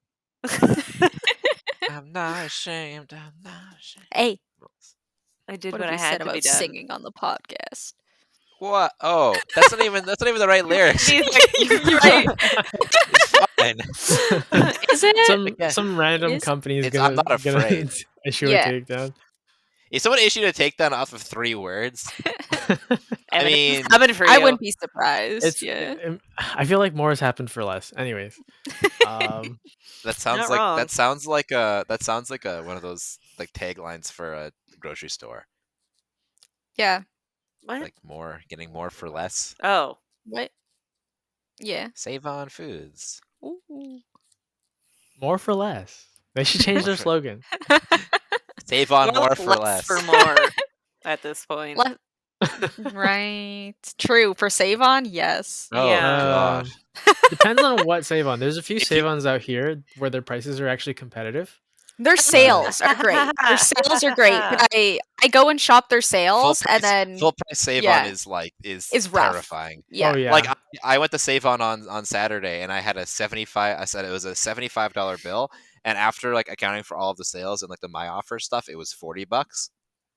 I'm not ashamed. I'm not ashamed. Hey, I did what what have I we had said to be about done. singing on the podcast? What? Oh, that's not even the right lyrics. He's like, You're right. It's fine. Is it? Yeah. Some random Is- company is I'm gonna not afraid. issue Yeah. a takedown. If someone issued a takedown off of 3 words, Evan, mean, it's coming for you. I wouldn't be surprised. It's yeah. I feel like more has happened for less. Anyways, that sounds Not like wrong. that sounds like a one of those like taglines for a grocery store. Yeah. What? Like getting more for less. Oh, What? Yeah. Save on foods. Ooh. more for less. They should change their slogan. Save on well, more for less. for more at this point. Le- right. True. For save on, yes. Oh Yeah. god. Depends on what save on. There's a few If you- save ons out here where their prices are actually competitive. Their sales are great. Their sales are great. But I go and shop their sales and then full price save yeah. on is rough. terrifying. yeah. Oh yeah. Like I went to save on Saturday and I had a 75. I said it was a $75 bill, and after like accounting for all of the sales and like the my offer stuff, it was $40.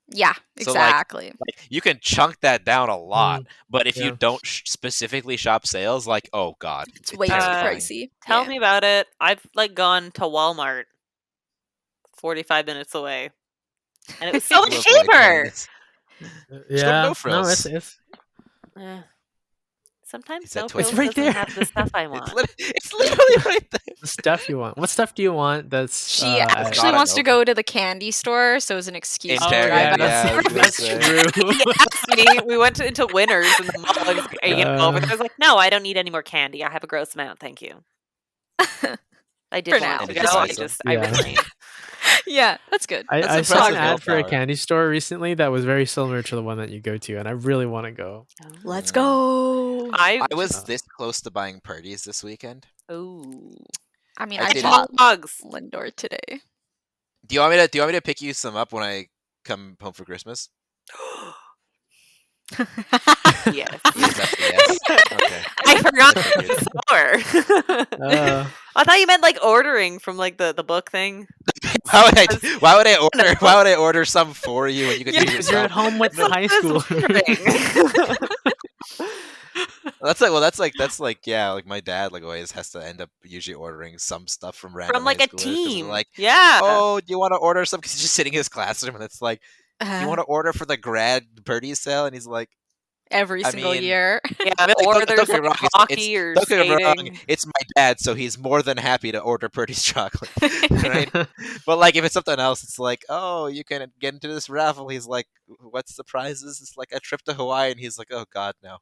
Yeah, So, like, exactly. you can chunk that down a lot, but if you yeah. don't specifically shop sales, like, oh god, It's way too terrifying. pricey. Tell Yeah. me about it. I've like gone to Walmart 45 minutes away. And it was so To much avoid cheaper. Candace. Just go to Yeah. No No, Frills. it's Eh. Sometimes It's at No Toys Frills It's right doesn't there. have the stuff I want. It's literally right there. the stuff you want. What stuff do you want? That's She It's actually gotta wants to know. go to the candy store, so it's an excuse In to Terry, drive yeah, up. I was gonna that's say. true. He asked me, we went into Winners in the mall. I was like, "Are you gonna go over there?" I was like, "No, I don't need any more candy. I have a gross amount, thank you." I did For want now. to And did you go. buy I some? just, Yeah. I refrained. Yeah, that's good. That's I saw an impressive ad for a willpower. candy store recently that was very similar to the one that you go to, and I really want to go. Let's Mm. go. I I was this close to buying Purdy's this weekend. ooh. I mean, I I did- bought Dogs. Lindor today. Do you want me to pick you some up when I come home for Christmas? Yes. That's a yes. Okay. I forgot I figured. the store. Uh, I thought you meant like ordering from like the book thing. Why would I order some for you when you could do it because you're at yourself? home with the high That's school. ordering. That's like yeah, like my dad like always has to end up usually ordering some stuff from random From like high a schoolers 'cause they're team. like, Yeah. oh, do you want to order some? Because he's just sitting in his classroom and it's like, do you want to order for the grad Purdy's sale? And he's like, every I single mean, year. Yeah. I mean, like, Or don't there's get me like wrong, hockey or don't get me wrong, skating. it's my dad, so he's more than happy to order Purdy's chocolate, right? But like if it's something else, it's like, oh, you can get into this raffle. He's like, what's the prizes? It's like a trip to Hawaii, and he's like, oh god, no.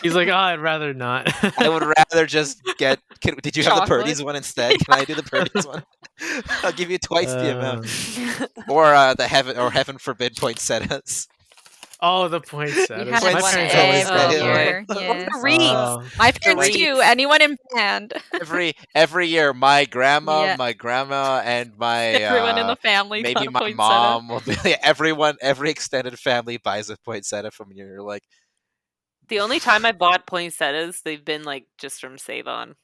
He's like, oh, I'd rather not. I would rather just get. Did you have the Chocolate. Purdy's one instead? Can I do the Purdy's one? I'll give you twice the amount, Um, or the heaven forbid poinsettias. Oh, the poinsettias. We had My one parents always every got year. one. Yes. The wreaths. Oh. My parents Wreaths. too. Anyone in band. Every year, my grandma, Yeah. and my Everyone in the family maybe got a my poinsettia. mom will be every extended family buys a poinsettia from you. You're like, The only time I bought poinsettias, they've been like just from Save On.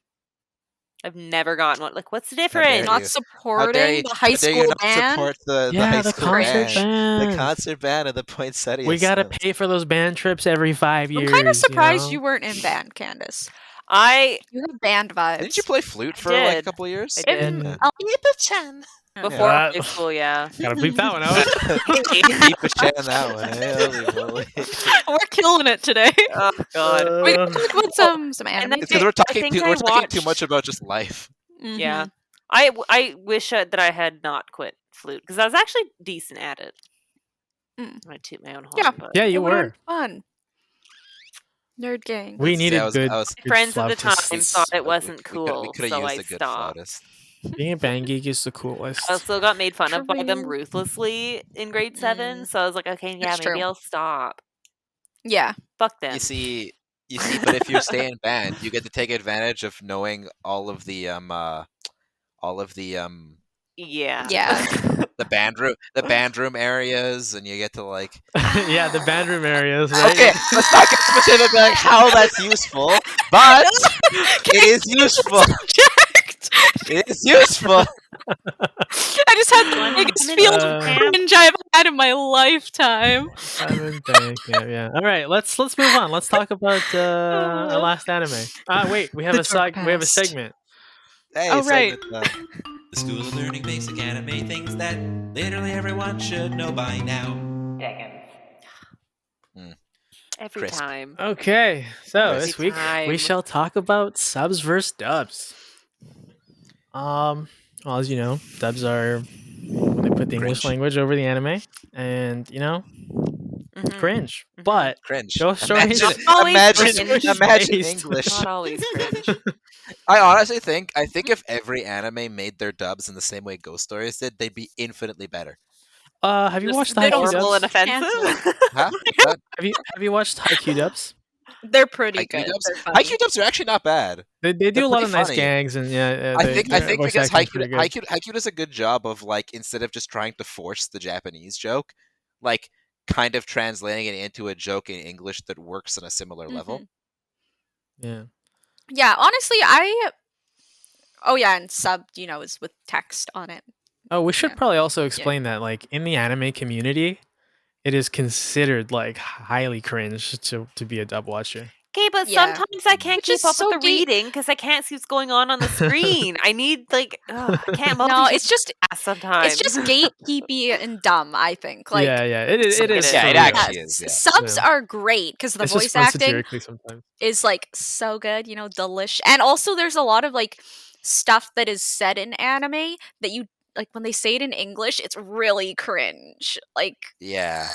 I've never gotten one. Like, what's the dare difference? you. Not How supporting dare the high you school not band. support the Yeah, high the school concert band? band. The concert band and the poinsettia. We gotta sales. pay for those band trips every 5 years. I'm kind of surprised you know? weren't in band, Candace. I You have band vibes. Didn't you play flute for like a did. couple of years? I did. Yeah. Before Yeah. high school, yeah. Gotta bleep that one out. Keep a chat on that one. Holy moly. We're killing it today. Oh god. We Uh, can talk about some anime. then It's because we're talking think too, I we're talking too watched- much about just life. Mhm. Yeah. I wish that I had not quit flute because I was actually decent at it. Mm. I toot my own horn. Yeah. But yeah, you It would've were. been fun. Nerd gang. We Yeah, needed I was- good, I was- good friends at the time flautists. thought it wasn't We cool, could have so used I a good stopped. flautist. Being a band geek is the coolest. I also got made fun of by them True. ruthlessly in grade 7, Mm. so I was like, okay, yeah, That's maybe true. I'll stop. Yeah. Fuck them. You see, but if you stay in band, you get to take advantage of knowing all of the Yeah. Yeah. the band room areas, and you get to like. Yeah, the band room areas, right? Okay, let's not get specific like how that's useful, but it is useful. It is useful. I just had the biggest field of cringe I've had in my lifetime. Simon Bank, yeah. All right, let's move on. Let's talk about our last anime. Wait, we have The a dark we have a past. segment. Hey, Oh, right. segment done. The School of Learning Basic Anime, things that literally everyone should know by now. Degens. Every Crisp. time. Okay, so Every this week we time. shall talk about subs versus dubs. Well, as you know, dubs are when they put the English Cringe. language over the anime, and Mhm. cringe. Mhm. But Cringe. Ghost Stories- Imagine, Always imagine, cringe. imagine Based. English. Not always cringe. I honestly think if every anime made their dubs in the same way Ghost Stories did, they'd be infinitely better. Have you Just watched the they Haikyuu don't horrible dubs? and offensive. Huh? What? Have you watched Haikyuu dubs? They're pretty Haikyuu good. dubs? They're funny. Haikyuu dubs are actually not bad. They do They're a lot pretty of nice funny. gags, and yeah, I think their because voice acting's pretty good. Haikyuu does a good job of like instead of just trying to force the Japanese joke, like kind of translating it into a joke in English that works on a similar level. Yeah. Yeah, honestly, Oh yeah, and subbed, is with text on it. Oh, we should Yeah. probably also explain that, like, in the anime community, it is considered like highly cringe to be a dub watcher. Okay, but Yeah. sometimes I can't Which keep is up so with the reading because I can't see what's going on the screen. I need I can't multitask No, it's just sometimes. gatekeepy and dumb, I think. Like, yeah, it is. It is. is. Yeah, for it real. actually is. Yeah. subs Yeah. are great because the It's just voice fun acting satirically sometimes. is like so good, delish. And also there's a lot of like stuff that is said in anime that you like when they say it in English, it's really cringe. Like Yeah.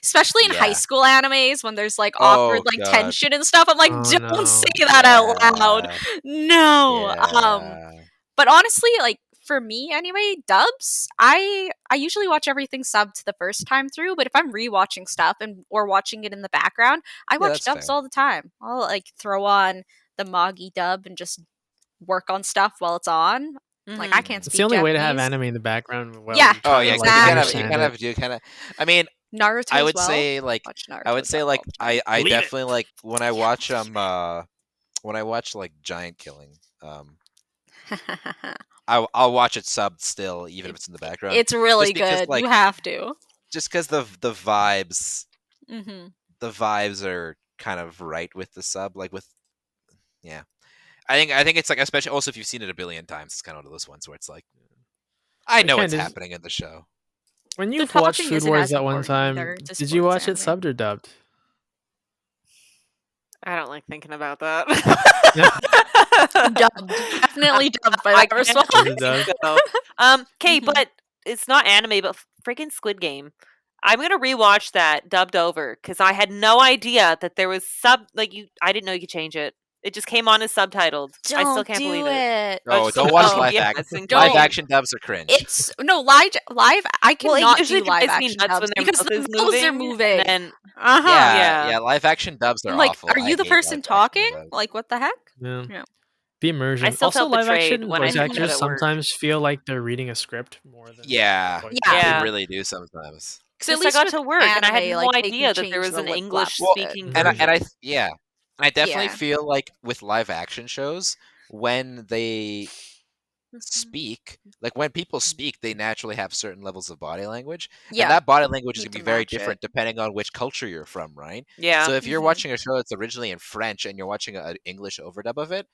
especially in high Yeah. school animes when there's like Oh, awkward like God. tension and stuff. I'm like, Oh, don't no. say that out loud. No. Yeah. But honestly, like for me anyway, dubs, I usually watch everything subbed the first time through, but if I'm rewatching stuff or watching it in the background, I watch that's dubs fair. all the time. I'll like throw on the Magi dub and just work on stuff while it's on. Like I Mhm. can't It's speak the only way to Japanese. have anime in the background. Well, Yeah. you Oh try yeah, to, you like, kind understand it. of do kind of. I mean, Naruto I as would well. say like Watch Naruto I would say dub like all the time. I Believe it. definitely like when I watch like Giant Killing, I'll watch it subbed still even if it's in the background. It's really Just because, good. like, You have to. just because the vibes Mm-hmm. the vibes are kind of right with the sub, like with yeah. I think it's like, especially also if you've seen it a billion times, it's kind of one of those ones where it's like I But know what's Candace, happening in the show. when The you've watched talking Food isn't Wars as that one important time, either. It's a did you sports watch it anime. subbed or dubbed? I don't like thinking about that. Dubbed. Definitely dubbed by I that response. Was it think dubbed? so. Okay, Mhm. but it's not anime, but freaking Squid Game. I'm gonna rewatch that dubbed over because I had no idea that there was I didn't know you could change it. It just came on as subtitled. I still Don't can't do believe it. it. Oh, just don't like, watch oh, live yeah, action. it's in Don't. Live Korean. action dubs are cringe. It's no live. I Well, it cannot usually do live drives me action nuts dubs when their because mouth the is mouths are moving, moving. and then yeah, yeah. live action dubs are I'm like, awful. are I you the hate person live action talking? dubs. Like, what the heck? Yeah. Yeah. The immersion. I still Also, felt live betrayed action when I voice found out actors it worked. sometimes feel like they're reading a script more than Yeah, voice Yeah. they Yeah. really do sometimes. Because at Just I least got with to work and I had anime, no like they idea can that there change was the an lip English flap speaking bit. Well, version. And I definitely Yeah. feel like with live action shows when they speak, like when people speak, they naturally have certain levels of body language, Yeah. and that body language is Need going to to be very match it. different depending on which culture you're from, right? Yeah. So if you're Mhm. watching a show that's originally in French and you're watching an English overdub of it,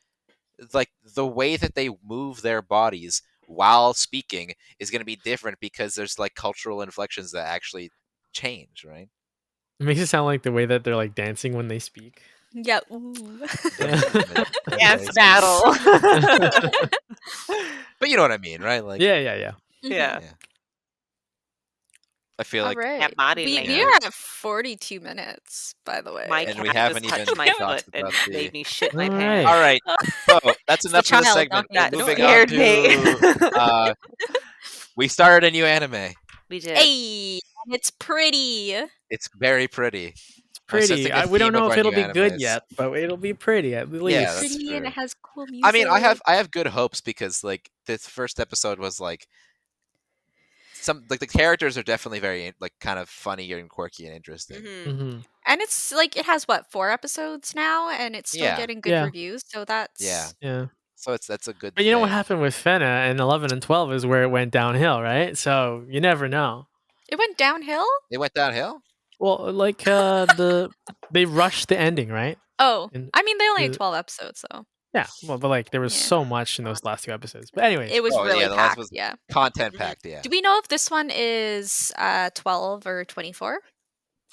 like the way that they move their bodies while speaking is going to be different because there's like cultural inflections that actually change, right? It makes it sound like the way that they're like dancing when they speak. Yeah. Ooh. The Yeah. movement when Dance they speak. battle. But you know what I mean, right? Like, Yeah. Mhm. Yeah. I feel All like, right. That body We language. are at 42 minutes, by the way. My And we cat haven't just touched even my talked foot and about the- made me shit my All pants. all right, so that's It's enough the for this child segment. knocking at We're the moving door. on Scared me. to we started a new anime. We did. Hey, and it's pretty. It's very pretty. It's I'm sensing pretty. a We don't theme of know if our it'll new be good animes. yet, but it'll be pretty at least. Yeah, that's Pretty and true. it has cool music. I mean, I have good hopes because like this first episode was like some like the characters are definitely very like kind of funny and quirky and interesting. Mhm. Mhm. And it's like it has what 4 episodes now, and it's still Yeah. getting good Yeah. reviews. So that's Yeah. Yeah. So that's a good But you know what thing. happened with Fena and 11 and 12 is where it went downhill, right? So you never know. It went downhill. It went downhill? Well, like they rushed the ending, right? Oh, And I mean they only had the- 12 episodes, so Yeah, well, but like there was Yeah. so much in those last 2 episodes. But anyways, it was Oh, really yeah, the last packed. was Yeah. content Mhm. packed, yeah. Do we know if this one is 12 or 24?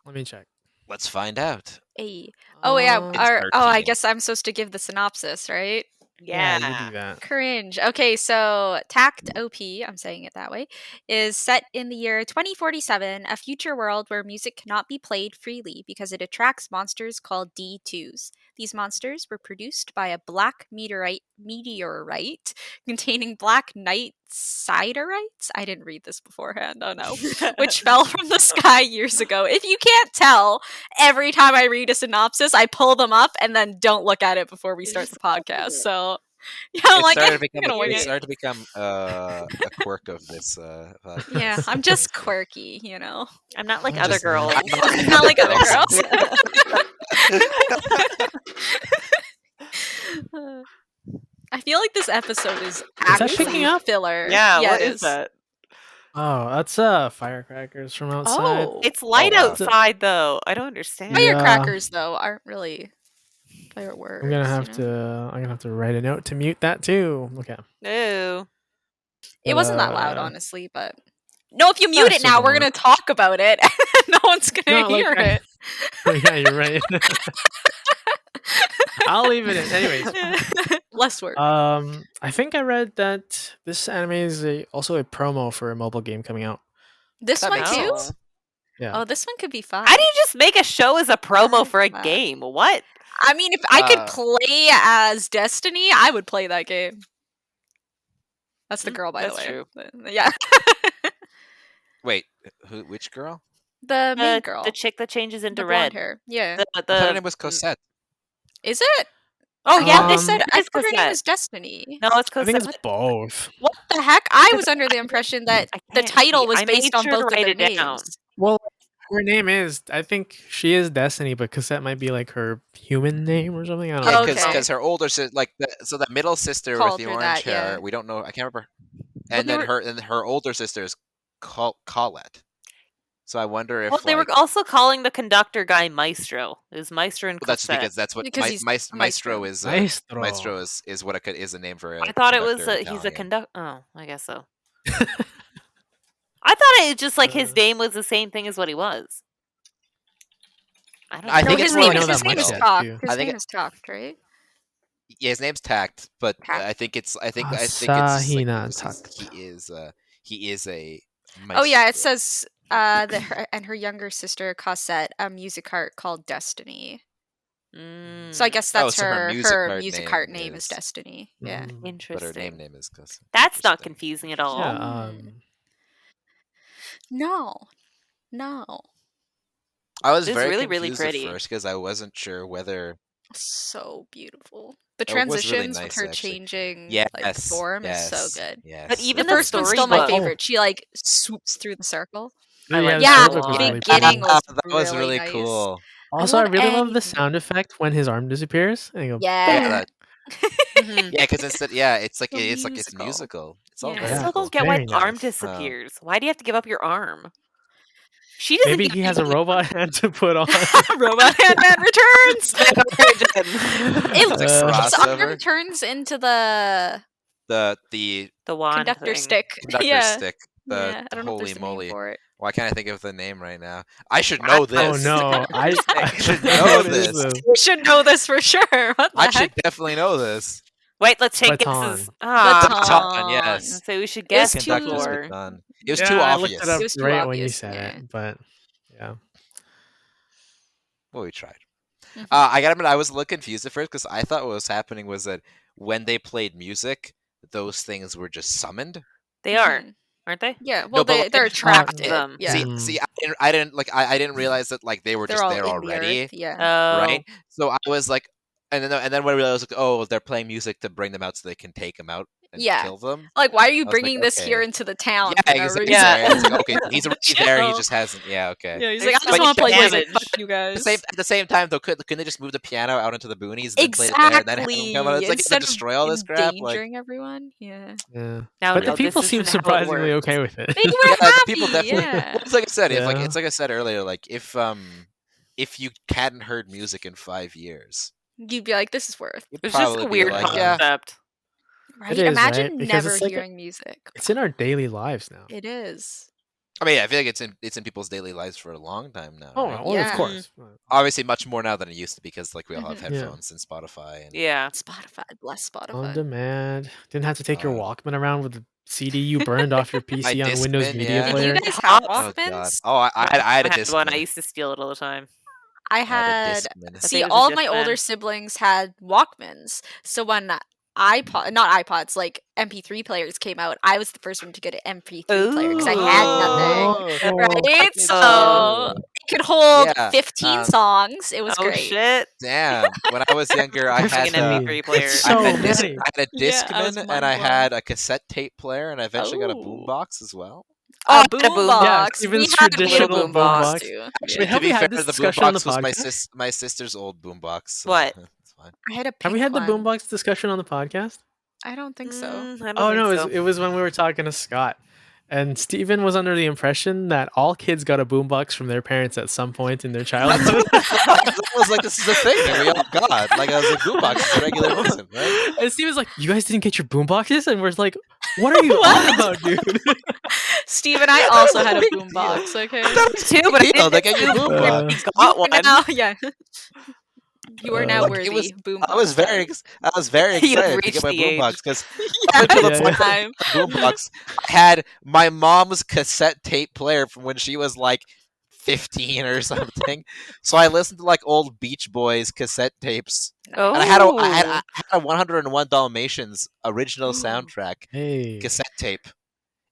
let me check. Let's find out. Hey. Oh yeah. Um, It's I 13. guess I'm supposed to give the synopsis, right? yeah, Yeah. you do that. Cringe. Okay, so Takt.Op, I'm saying it that way, is set in the year 2047, a future world where music cannot be played freely because it attracts monsters called D2s. These monsters were produced by a black meteorite containing black night siderites. I didn't read this beforehand. Oh no. Which fell from the sky years ago. If you can't tell, every time I read a synopsis, I pull them up and then don't look at it before we start the podcast. So, yeah, I'm like, I'm gonna wing It it. started to become a quirk of this podcast. Yeah, I'm just quirky, you know. I'm not like I'm other just- girls. I'm not like other girls. I feel like this episode is that actually picking up? filler. Yeah, yeah, what it is that? Oh, that's firecrackers from outside. Oh, It's light wow. outside though. I don't understand. Yeah. firecrackers though aren't really fireworks. I'm gonna have you know? to write a note to mute that too. Okay. No. It wasn't that loud, Uh, honestly, but no. If you mute it still now, we're don't. gonna talk about it. No one's gonna No, like, hear it. Yeah, you're right. I'll leave it in. Anyways, Less work. I think I read that this anime is also a promo for a mobile game coming out. This That one makes too. sense. Yeah. Oh, this one could be fun. How do you just make a show as a promo for a Wow. game? What? I mean, if I could play as Destiny, I would play that game. That's the girl, by that's the way. true. Yeah, Wait, which girl? the main girl, The chick that changes into the blonde red. hair. Yeah, I thought her name was Cosette. is it? Oh yeah, They Um, said it I is thought her name Cosette. was Destiny. No, it's I think Cosette. it's both. What the heck? I was under the impression that I the can't title see. was I based made on sure to both of write their it down. names. Well, her name is. I think she is Destiny, but Cassette might be like her human name or something. I don't Yeah, know. Okay. because her older sister, like the middle sister Called with the her orange that, hair, yeah. we don't know. I can't remember. Well, And they then were- her older sister is Colette. So I wonder if Well, they were like, also calling the conductor guy Maestro. It was Maestro and well, that's Cosette. because that's what Because he's a Maestro maestro. is. Maestro. Maestro is what is a name for a I thought it was conductor in he's a Italian. conductor. Oh, I guess so. I thought it was just like his Uh, name was the same thing as what he was. I don't I know. think no, it's his more name like is know his that name much is yet, Talk. too. His I think name is Talk, right? Yeah, his name's Tact, but Tact. I think it's just like Asahina he is a Oh yeah, it maestro. says that her and her younger sister Cosette a music art called Destiny. Mm, So I guess that's so her her music music art art name is is- Destiny. Yeah. Mm, but interesting. her name is Cosette. That's not Interesting. confusing at all. yeah. No. I was It's very really, really confused pretty. at first because I wasn't sure whether So beautiful. The It was really transitions nice, with her actually. changing yes, like form is so good. Yes. But even The the first one's still my storybook. favorite. She like swoops through the circle. I like the Yeah, that a storybook was lot. the really beginning pretty. was that was really really nice. cool. Also, I love really love the anything. sound effect when his arm disappears. And you go, Yeah. Yeah, that, Mhm. yeah, because instead, it's like So it's musical. musical. It's all Yeah. I very Yeah, still cool. don't get why very the arm nice. disappears. Why do you have to give up your arm? She doesn't. Maybe give he has a any- robot hand to put on. Robot Handman returns. It looks Uh, his arm Crossover. turns into the The the wand conductor thing. stick. conductor yeah. stick. Yeah. I don't know if Holy there's a name moly! for it. Why can't I think of the name right now? I should know this. oh no, I should don't know what is this. You should know this for sure. What the I heck? should definitely know this. Wait, let's take Baton. guesses. Ah, Baton, yes. so we should It was guess too- Conductor's before. baton. It was Yeah, too I looked obvious. it up It was too right when you obvious, said yeah. it, but yeah. Well, we tried. Mhm. I gotta admit, I was a little confused at first because I thought what was happening was that when they played music, those things were just summoned. They are, Mhm. aren't they? Yeah. Well, but they're like- attracted. them. Yeah. See, I didn't realize that like they were They're just all there in already, the earth. Yeah. Oh, right? So I was like, and then when I realized, like, oh, they're playing music to bring them out so they can take them out and Yeah. kill them. Like, why are you I was like, bringing this here okay. into the town? Yeah, for no exactly. reason? Yeah. It's like, okay, he's already there. He Chill. just hasn't. Yeah, okay. Yeah, he's There's like, I so just want to much play music. damage. Fuck you guys. At the same time, though, couldn't they just move the piano out into the boonies and then play it there and then have them Exactly. come out? It's like Instead to destroy all of this crap. Like, endangering everyone. Yeah. Yeah. Now, But no, the people this seem isn't how it surprisingly works. okay with it. They were yeah, happy. the people definitely. Yeah. Well, it's like I said. Yeah. It's like I said earlier. Like if you hadn't heard music in 5 years, You'd be like, this is worth. you'd It's just probably a be weird like, yeah. concept. Right? It is, Imagine right? Because never it's like hearing music. It's in our daily lives now. It is. I mean, yeah, I feel like it's in people's daily lives for a long time now. Oh, right? well, Yeah. of course. Obviously, much more now than it used to because like we all have Mhm. Yeah. headphones and Spotify. And, Yeah. Spotify. Bless On Spotify. demand. Didn't have to take your Uh, Walkman around with the CD you burned off your PC on Windows Discman, Media yeah. Did Player. you guys have Oh, Oh god. Walkmans? Oh, I had I a had one. I Discman. used to steal it all the time. I I had a had. Discman. I See, think it was a all my Discman. older siblings had Walkmans. So when not iPods, like MP3 players came out, I was the first one to get an MP3 player because I had nothing. Oh, Right? fucking So cool. it could hold Yeah, 15 songs. It was Oh great. shit! Damn. When I was younger, I Having had an a MP3 player. So I had many. a Yeah, I was Discman and I mind-blown. had a cassette tape player and I eventually got a Oh. boombox as well. Oh, A I had a boom- boombox. Yeah, we Steven's had a traditional little boombox. boombox too. Actually, Wait, have to be we had fair, this the discussion on the boombox was podcast? my sister's old boombox. So What? It's fine. I had a Have we pink had the one. boombox discussion on the podcast? I don't think so. I don't Oh think no, so. it was when we were talking to Scott, And Steven was under the impression that all kids got a boombox from their parents at some point in their childhood. I was like, this is the thing that we all got. Like, I was like, boombox is a regular reason, right? And Steven's like, you guys didn't get your boomboxes? And we're like, what are you on about, dude? Steve and I also had a boombox. Okay. Too, but I Deal, didn't they get your boombox. got one. Now, yeah. You are now Like, worthy. it was- boombox. I was very You excited to reached get my the age. boombox because yeah, up to the Yeah, point yeah. time. boombox had my mom's cassette tape player from when she was like 15 or something. So I listened to like old Beach Boys cassette tapes, Oh, and I had a 101 Dalmatians original soundtrack Hey. cassette tape.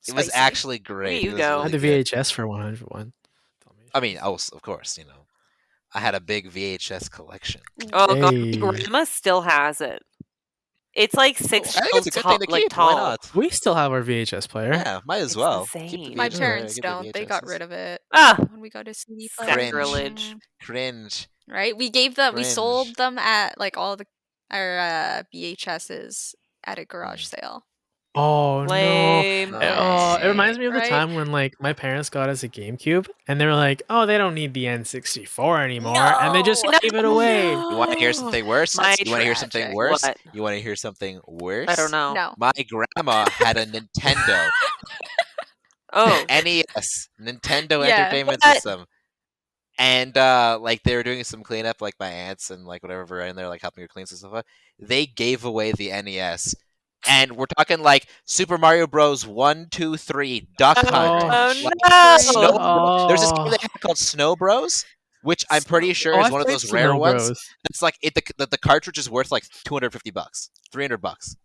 It was Spicy. actually great. you It was go. I really had the good. VHS for 101. I mean, of course, I had a big VHS collection. Oh god, Hey. my grandma still has it. It's like I 6 think feet it's a good tall, thing to like keep. Why tall. not? We still have our VHS player. Yeah, might as It's well. the Keep the same. My VHS parents get the don't. They got VHSs. rid of it Ah, when we got a CD player. sacrilege. Cringe. Right? We gave them. We Cringe. sold them at like all our VHSs at a garage sale. Oh, no. Lame. Oh, it reminds me of the Right? time when like my parents got us a GameCube and they were like, "Oh, they don't need the N64 anymore," and they just No, gave it away. You want to hear something worse? My You want to hear something tragic. worse? What? You want to hear something worse? I don't know. No. My grandma had a Nintendo Oh, NES, Nintendo Yeah. Entertainment What? System. And like they were doing some cleanup, like my aunts and like whatever were in there, like helping her clean some stuff up. They gave away the NES, and we're talking like Super Mario Bros. 1, 2, 3, Duck Hunt. oh Like, Snow no! Bros. There's this game Oh. they had called Snow Bros, which I'm pretty sure Oh, is I've one of played those rare Snow ones. Bros. It's like the cartridge is worth like $250, $300.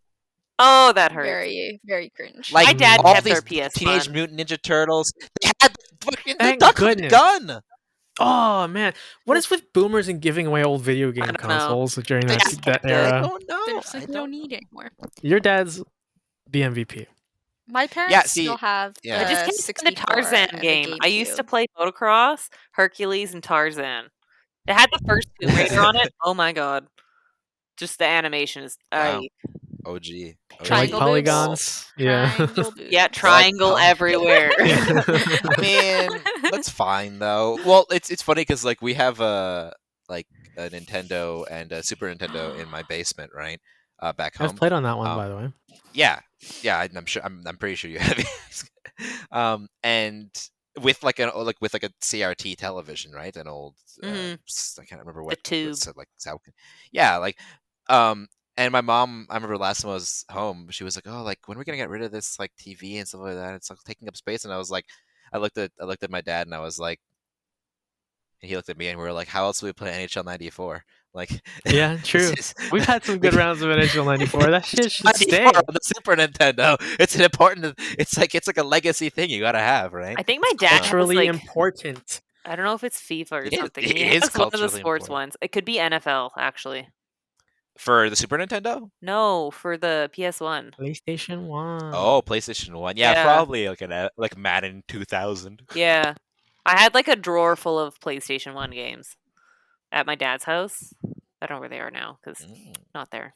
Oh, that hurts. Very, very cringe. Like My dad all kept these our PS1. Teenage Mutant Ninja Turtles, they had fucking the Thank Duck Hunt goodness. gun. Oh man, what is with boomers and giving away old video game don't know. consoles during They that, just- that I era? don't know. There's I like no don't need know. anymore. Your dad's the MVP. My parents see, still have yeah. I the just came from 64 the Tarzan and the game. I used to GameCube. play motocross, Hercules, and Tarzan. It had the first Tomb Raider on it. Oh my god! Just the animation is. Wow. OG. Like Triangle polygons. Yeah. Triangle Yeah, boobs. triangle Like, everywhere. I mean, that's fine though. Well, it's funny because like we have a Nintendo and a Super Nintendo in my basement, right? Back home. I've played on that one, Um, by the way. Yeah, I'm sure. I'm pretty sure you have. And with like a CRT television, right? An old. Mhm. I can't remember what tube. Yeah, like And my mom, I remember last time I was home, she was like, "Oh, like when are we gonna get rid of this like TV and stuff like that? It's like taking up space." And I was like, I looked at my dad and I was like, and he looked at me and we were like, "How else do we play NHL '94?" Like, Yeah, true. We've had some good rounds of NHL '94. That shit should stay. on the Super Nintendo. It's an important. It's like a legacy thing you gotta have, right? I think my dad has Culturally like important. I don't know if it's FIFA or It is- something. it He is has one of the culturally sports important. ones. It could be NFL actually. For the Super Nintendo? No, for the PS1. PlayStation 1. Oh, PlayStation 1. Yeah, Yeah. probably like Madden 2000. Yeah. I had like a drawer full of PlayStation 1 games at my dad's house. I don't know where they are now because not there.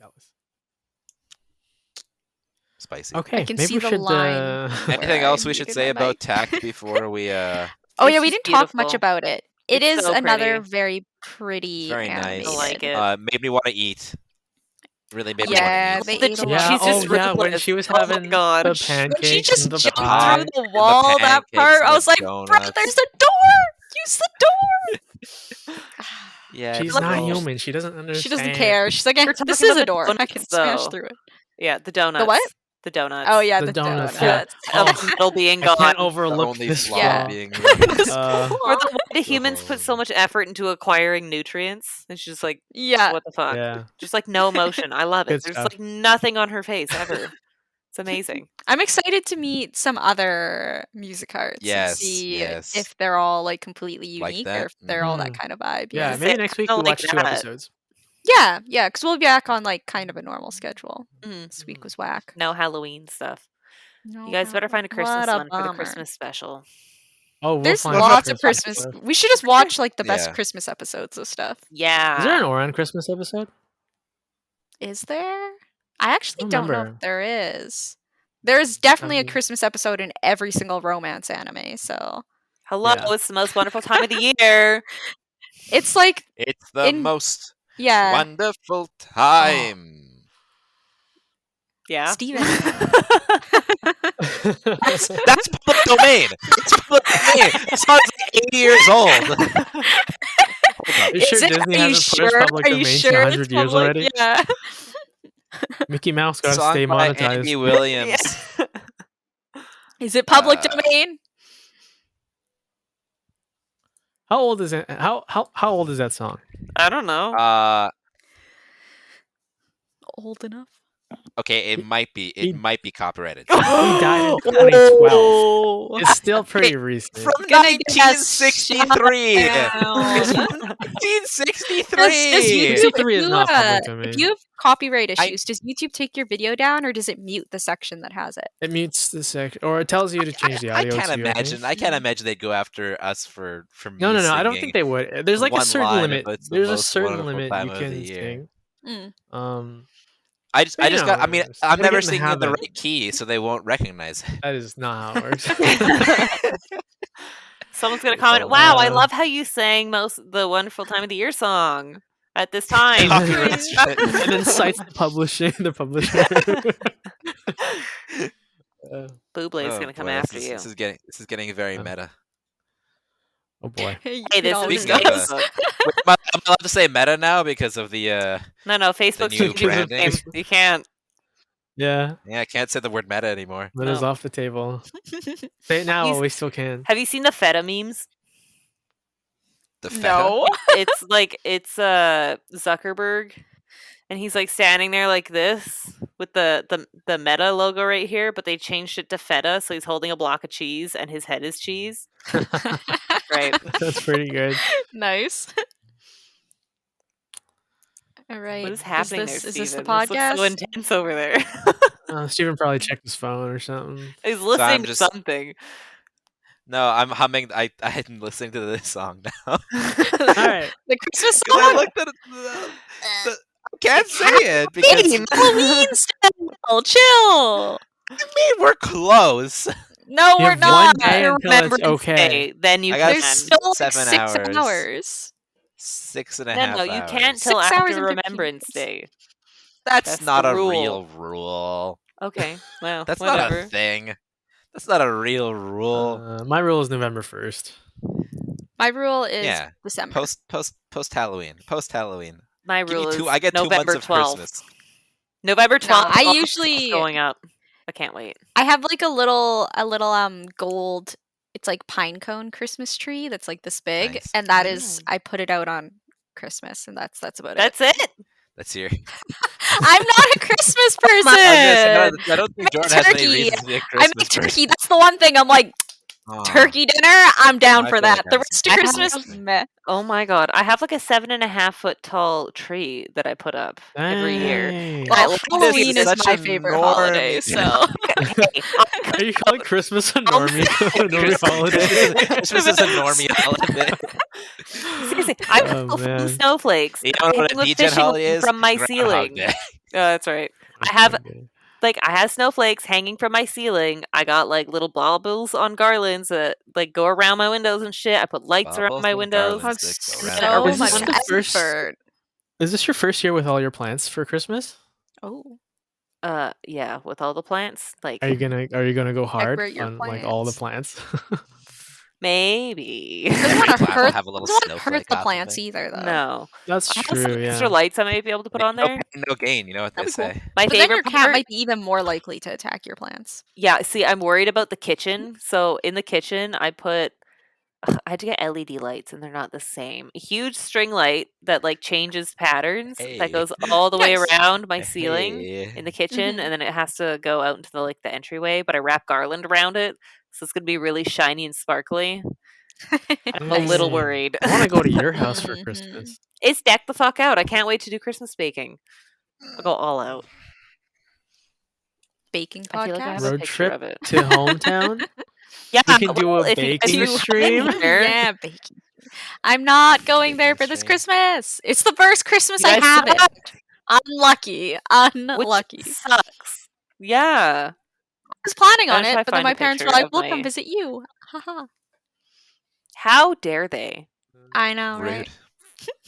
Spicy. Okay, can maybe see we the should. line. Anything Where else I we should muted say my about mic. Takt before we Oh It's yeah, we just didn't talk much beautiful. about it. It It's is so another pretty. very pretty Very nice. animated. I like it. made me want to eat. Really made me Yeah, want to eat. they The ate a chick- lot. Yeah, she's just when ruthless. she was Oh my having the God. When she pancakes just and the jumped pie. through the wall, that pancakes part, and I the was like, bro, donuts." there's a door! Use the door! Yeah, She's it's not so- human. She doesn't understand. She doesn't care. She's like, We're this talking is about a the door. I can donuts, smash though. through it. Yeah, the donuts. The what? The donuts. Oh yeah, The the donuts, donuts. yeah. Of Oh, the metal being I gone. can't the overlook only this flaw Yeah. flaw. being For the why do Oh. humans put so much effort into acquiring nutrients? And she's just like, Yeah. what the fuck? Yeah. Just like no emotion. I love Good it. There's stuff. like nothing on her face ever. It's amazing. I'm excited to meet some other music arts Yes, and see yes. if they're all like completely Like unique that? or if they're all that Mhm. kind of vibe. Yeah, Yeah, maybe Say, next I week we don't like watch 2 that. episodes. yeah, because we'll be back on like kind of a normal schedule. Mhm. This week was whack. No Halloween stuff. No, You guys better find a Christmas what a one for the bummer. Christmas special. Oh, we'll There's find lots some of Christmas. stuff. We should just watch like the best Yeah. Christmas episodes of stuff. Yeah. Is there an Oran Christmas episode? Is there? I actually don't don't know remember. if there is. There's definitely a mean- Christmas episode in every single romance anime, so Hello, Yeah. it's the most wonderful time of the year. it's like It's the In- most yeah, wonderful time. Yeah. Steven. That's public domain. It's public domain. That song's like 80 years old. Are you sure Is it? Disney Are you hasn't pushed sure? public Are you domain sure to it's 100 years public? already? Yeah. Mickey Mouse gotta Song stay by monetized. Andy Williams. Is it public Uh, domain? How old is it? How old is that song? I don't know. Old enough. Okay, it might be. It he- might be copyrighted. He died in 2012. Oh. It's still pretty recent. From Gonna guess 1963. down. It's from 1963. Does YouTube, 63 is not public domain. if you have copyright I- issues, does YouTube take your video down, or does it mute the section that has it? It mutes the section, or it tells you to change the audio. I can't too, imagine. think. I can't imagine they'd go after us for me No, I don't singing. think they would. There's like a one certain line limit. about it's the There's a most certain wonderful limit time you of the can year. sing. Mm. I just But you got. know, I mean, it's- I'm gotta never get in the singing in the habit. right key, so they won't recognize it. That is not how it works. Someone's gonna comment. Oh, Wow, I no. love how you sang the wonderful time of the year song at this time. Copyright strike. and then cites the publisher. Booblay's Oh, gonna come boy, after this you. is getting very meta. Oh boy. You Hey, can this always is Speaking go. of, Facebook. Wait, am I allowed to say meta now because of the? No, Facebook's new changing the branding. name. You can't. Yeah, Yeah, I can't say the word meta anymore. that is No. off the table. Say it now, He's- we still can. Have you seen the feta memes? The feta? No. It's Zuckerberg, and he's like standing there like this with the Meta logo right here, but they changed it to feta, so he's holding a block of cheese and his head is cheese. Right. That's pretty good. Nice. All right. What is happening this, there, Is this the Steven? This looks podcast? so intense over there. Steven probably checked his phone or something. He's listening to just- something. No, I'm humming. I'm listening to this song now. All right. The Christmas 'Cause I song? looked at it. I can't say it because Halloween still. Chill. I mean we're close. No, You we're have not. one day until it's Remembrance okay. Day, then you I got can. There's still like 7 6 hours. hours. 6.5 No, you can't hours. till 6 hours after and 15 Remembrance minutes. Day. That's the not a rule. real rule. Okay, well, That's whatever. not a thing. That's not a real rule. My rule is November 1st. My rule is Yeah. December. Post Halloween. Post Halloween. My Give me rule is I get 2 November months of 12th. Christmas. November 12th. I all usually- going up. I can't wait. I have like a little gold, it's like pine cone Christmas tree that's like this big, Nice. and that is Mm. I put it out on Christmas, and that's about That's it. That's your. I'm not a Christmas person. I don't think Make Jordan has any turkey. reason to be a I Christmas make turkey. person. That's the one thing I'm like, Aw. turkey dinner. I'm down I for feel like that. The I'm rest of I Christmas, have- meh. Oh my god! I have like a 7.5 foot tall tree that I put up every year. Dang. I Well, love Halloween this. is Such my a favorite norm. holiday, so Hey, Are you calling Christmas a normie, normie holiday? Christmas is a normie holiday. seriously, I Oh, have full man. snowflakes. You know what hanging a with DJ fishing holiday is? from my Groundhog ceiling. Day. That's right. I have I have snowflakes hanging from my ceiling. I got like little baubles on garlands that like go around my windows and shit. I put lights around Baubles my and windows. garlands that go around So our Is much this windows. the first- effort. Is this your first year with all your plants for Christmas? Oh, Yeah, with all the plants, like Are you gonna go hard Decorate your on like all the plants? maybe. doesn't Every want to plant will hurt. have a little Doesn't want to snowflake hurt the off of plants it. either, though. No, That's I have some true. extra Yeah. lights I might be able to put on No there. pain, no gain. You know what they That'd be cool. say. My But then your favorite cat part, might be even more likely to attack your plants. yeah. See, I'm worried about the kitchen. So in the kitchen, I had to get LED lights, and they're not the same. A huge string light that like changes patterns Hey. that goes all the way Nice. around my ceiling Hey. in the kitchen, Mhm. and then it has to go out into the the entryway. But I wrap garland around it, so it's gonna be really shiny and sparkly. I'm a little Dang. worried. I want to go to your house for Mhm. Christmas. It's decked the fuck out. I can't wait to do Christmas baking. I'll go all out. Baking I feel like I podcast. have a Road picture trip of it. to hometown. Yeah, We can do well, a if you- if baking you come in stream. here- Yeah, baking. I'm not going there Baking for this stream. Christmas. It's the first Christmas You I guys haven't. suck, Unlucky. which Unlucky. sucks. Yeah. was planning I'm on trying it, to but then find a my parents were picture like, of "We'll my- come visit you." Haha. How dare they? I know, Rude. right?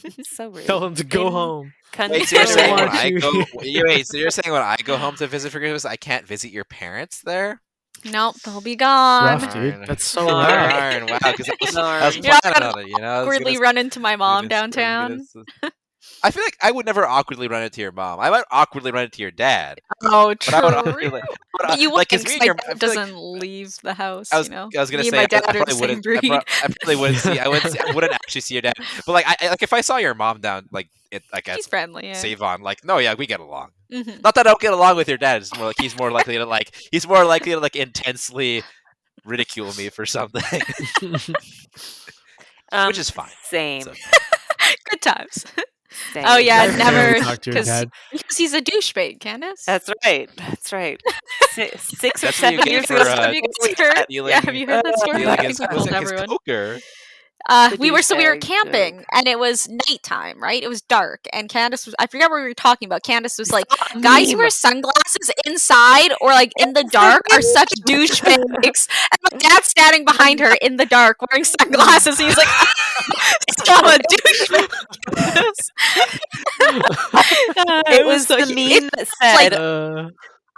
It's so rude. Tell them to go In home. Wait, so you're Don't saying when want I you go? here. Wait, so you're saying when I go home to visit for Christmas, I can't visit your parents there? Nope, they'll be gone. Rough, dude. Darn. That's so Darn. rough. Darn, wow, because I was Darn. You're not planning gonna on it, you know. I was awkwardly gonna- run into my mom I'm downtown. I feel like I would never awkwardly run into your mom. I might awkwardly run into your dad. Oh, But I would true. awkwardly, But you like, wouldn't, 'cause me 'cause and my your, I dad feel like doesn't leave the house, I was, you know? I was gonna Me and say my I dad are probably the wouldn't. same breed. I probably wouldn't see. I wouldn't actually see your dad. But like, like if I saw your mom down, like at He's friendly, yeah. Save On, like, no, yeah, we get along. Mhm. Not that I don't get along with your dad. It's more like he's more likely to intensely ridicule me for something, which is fine. Same. So, Good times. Same. Oh yeah, Never never, talk to your because dad. he's a douchebag, Candace. That's right. That's right. 6 or That's what you 7 get years for, ago. Have you guys heard? stealing- Yeah, have you heard that story? stealing I his, think we was told it his everyone. poker. The We were douchebag camping, joke. and it was nighttime, right? It was dark, and Candace was, I forget what we were talking about. Candace was like, Meme. guys who wear sunglasses inside or like in the dark are such douchebags. And my dad's standing behind her in the dark wearing sunglasses, and he's like, stop a douchebag. It was the meme that said,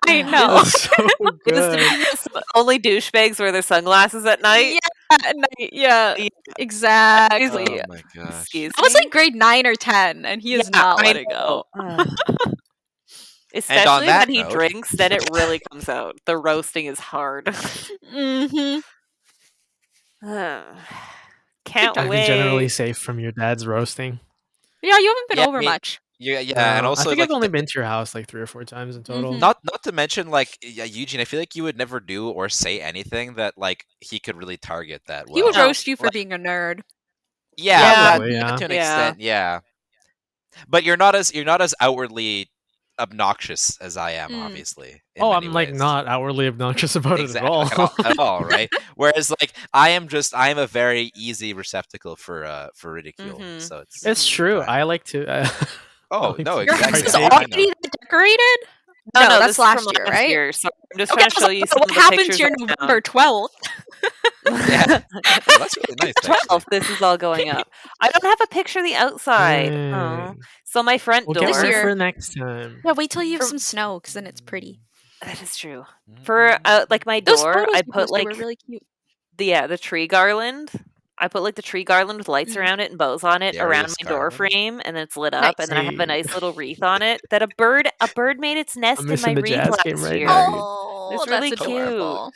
I know. That's so it was the good. meme that said, only douchebags wear their sunglasses at night. At night, yeah, Yeah. exactly. Oh my gosh. Excuse I was me. like grade 9 or 10, and he is not I letting know. go. Ugh. Especially that when he note- drinks, then it really comes out. The roasting is hard. Mm-hmm. Can't I've been generally wait. safe from your dad's roasting. Yeah, you haven't been Yeah, over me- much. Yeah, and No, also I think like I've only been to your house like 3 or 4 times in total. Mhm. not to mention like Eugene. I feel like you would never do or say anything that like he could really target that well. He would No. roast you for Like- being a nerd. Yeah, Probably, yeah. to an Yeah. extent, yeah. But you're not as outwardly obnoxious as I am, Mm. obviously. in Oh, many I'm like ways. not outwardly obnoxious about it at all. at all, right? Whereas like I am a very easy receptacle for ridicule. Mhm. So it's It's true. fine. I like to. Oh like no, to Your exactly. house is partake. I know. already decorated? No, No, this that's is last from year, right? Year, so I'm just Okay, trying to show you some what of the happens pictures here I found. November 12th? Yeah. Well, that's really nice. Actually. 12th, this is all going up. I don't have a picture of the outside. Oh. Dang. So my front We'll door. get This one year. for next time. Yeah, wait till you have For- some snow, because then it's pretty. That is true. Mm-hmm. For like my Those door, photos I you put posted like were really cute. the tree garland. I put like the tree garland with lights Mhm. around it and bows on it The around Arius my door garland. frame, and then it's lit up, and then I have a Nice. nice little wreath on it that a bird made its nest in missing my the wreath jazz last game right year. now. Oh, It's that's really cute. adorable.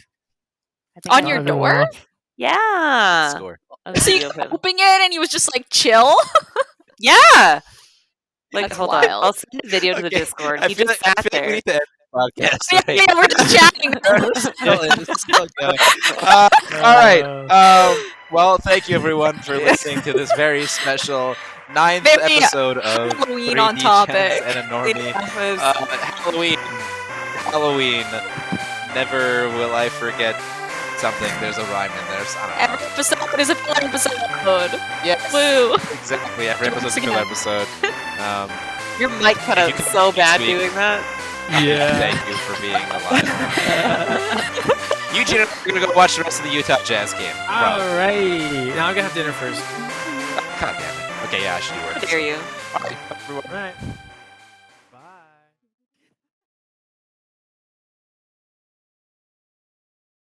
I think On I'll your have Having door? one. Yeah. Score. A So you video of him. opening it, and he was just like, chill? Yeah. Like, That's hold on. wild. I'll send a video to the Okay, Discord. I He feel just like, sat we there. need to end the podcast. Yeah, right? yeah, we're just chatting. It's still going. All right. Well, thank you everyone for listening to this very special 9th Very episode of Halloween 3D on topic. Chats and a Normie. Halloween. Never will I forget something. There's a rhyme in there. So I don't Every know. episode is a filler episode. Yes. Woo. Exactly. Every episode's a Once full again. episode. Your mic cut If out you could so next bad week- doing that. Yeah. Thank you for being alive. Eugene, we're gonna go watch the rest of the Utah Jazz game. All Probably. right. Now I'm gonna have dinner first. God damn it. Okay, yeah, I should do work. How dare you? All right, everyone. All right.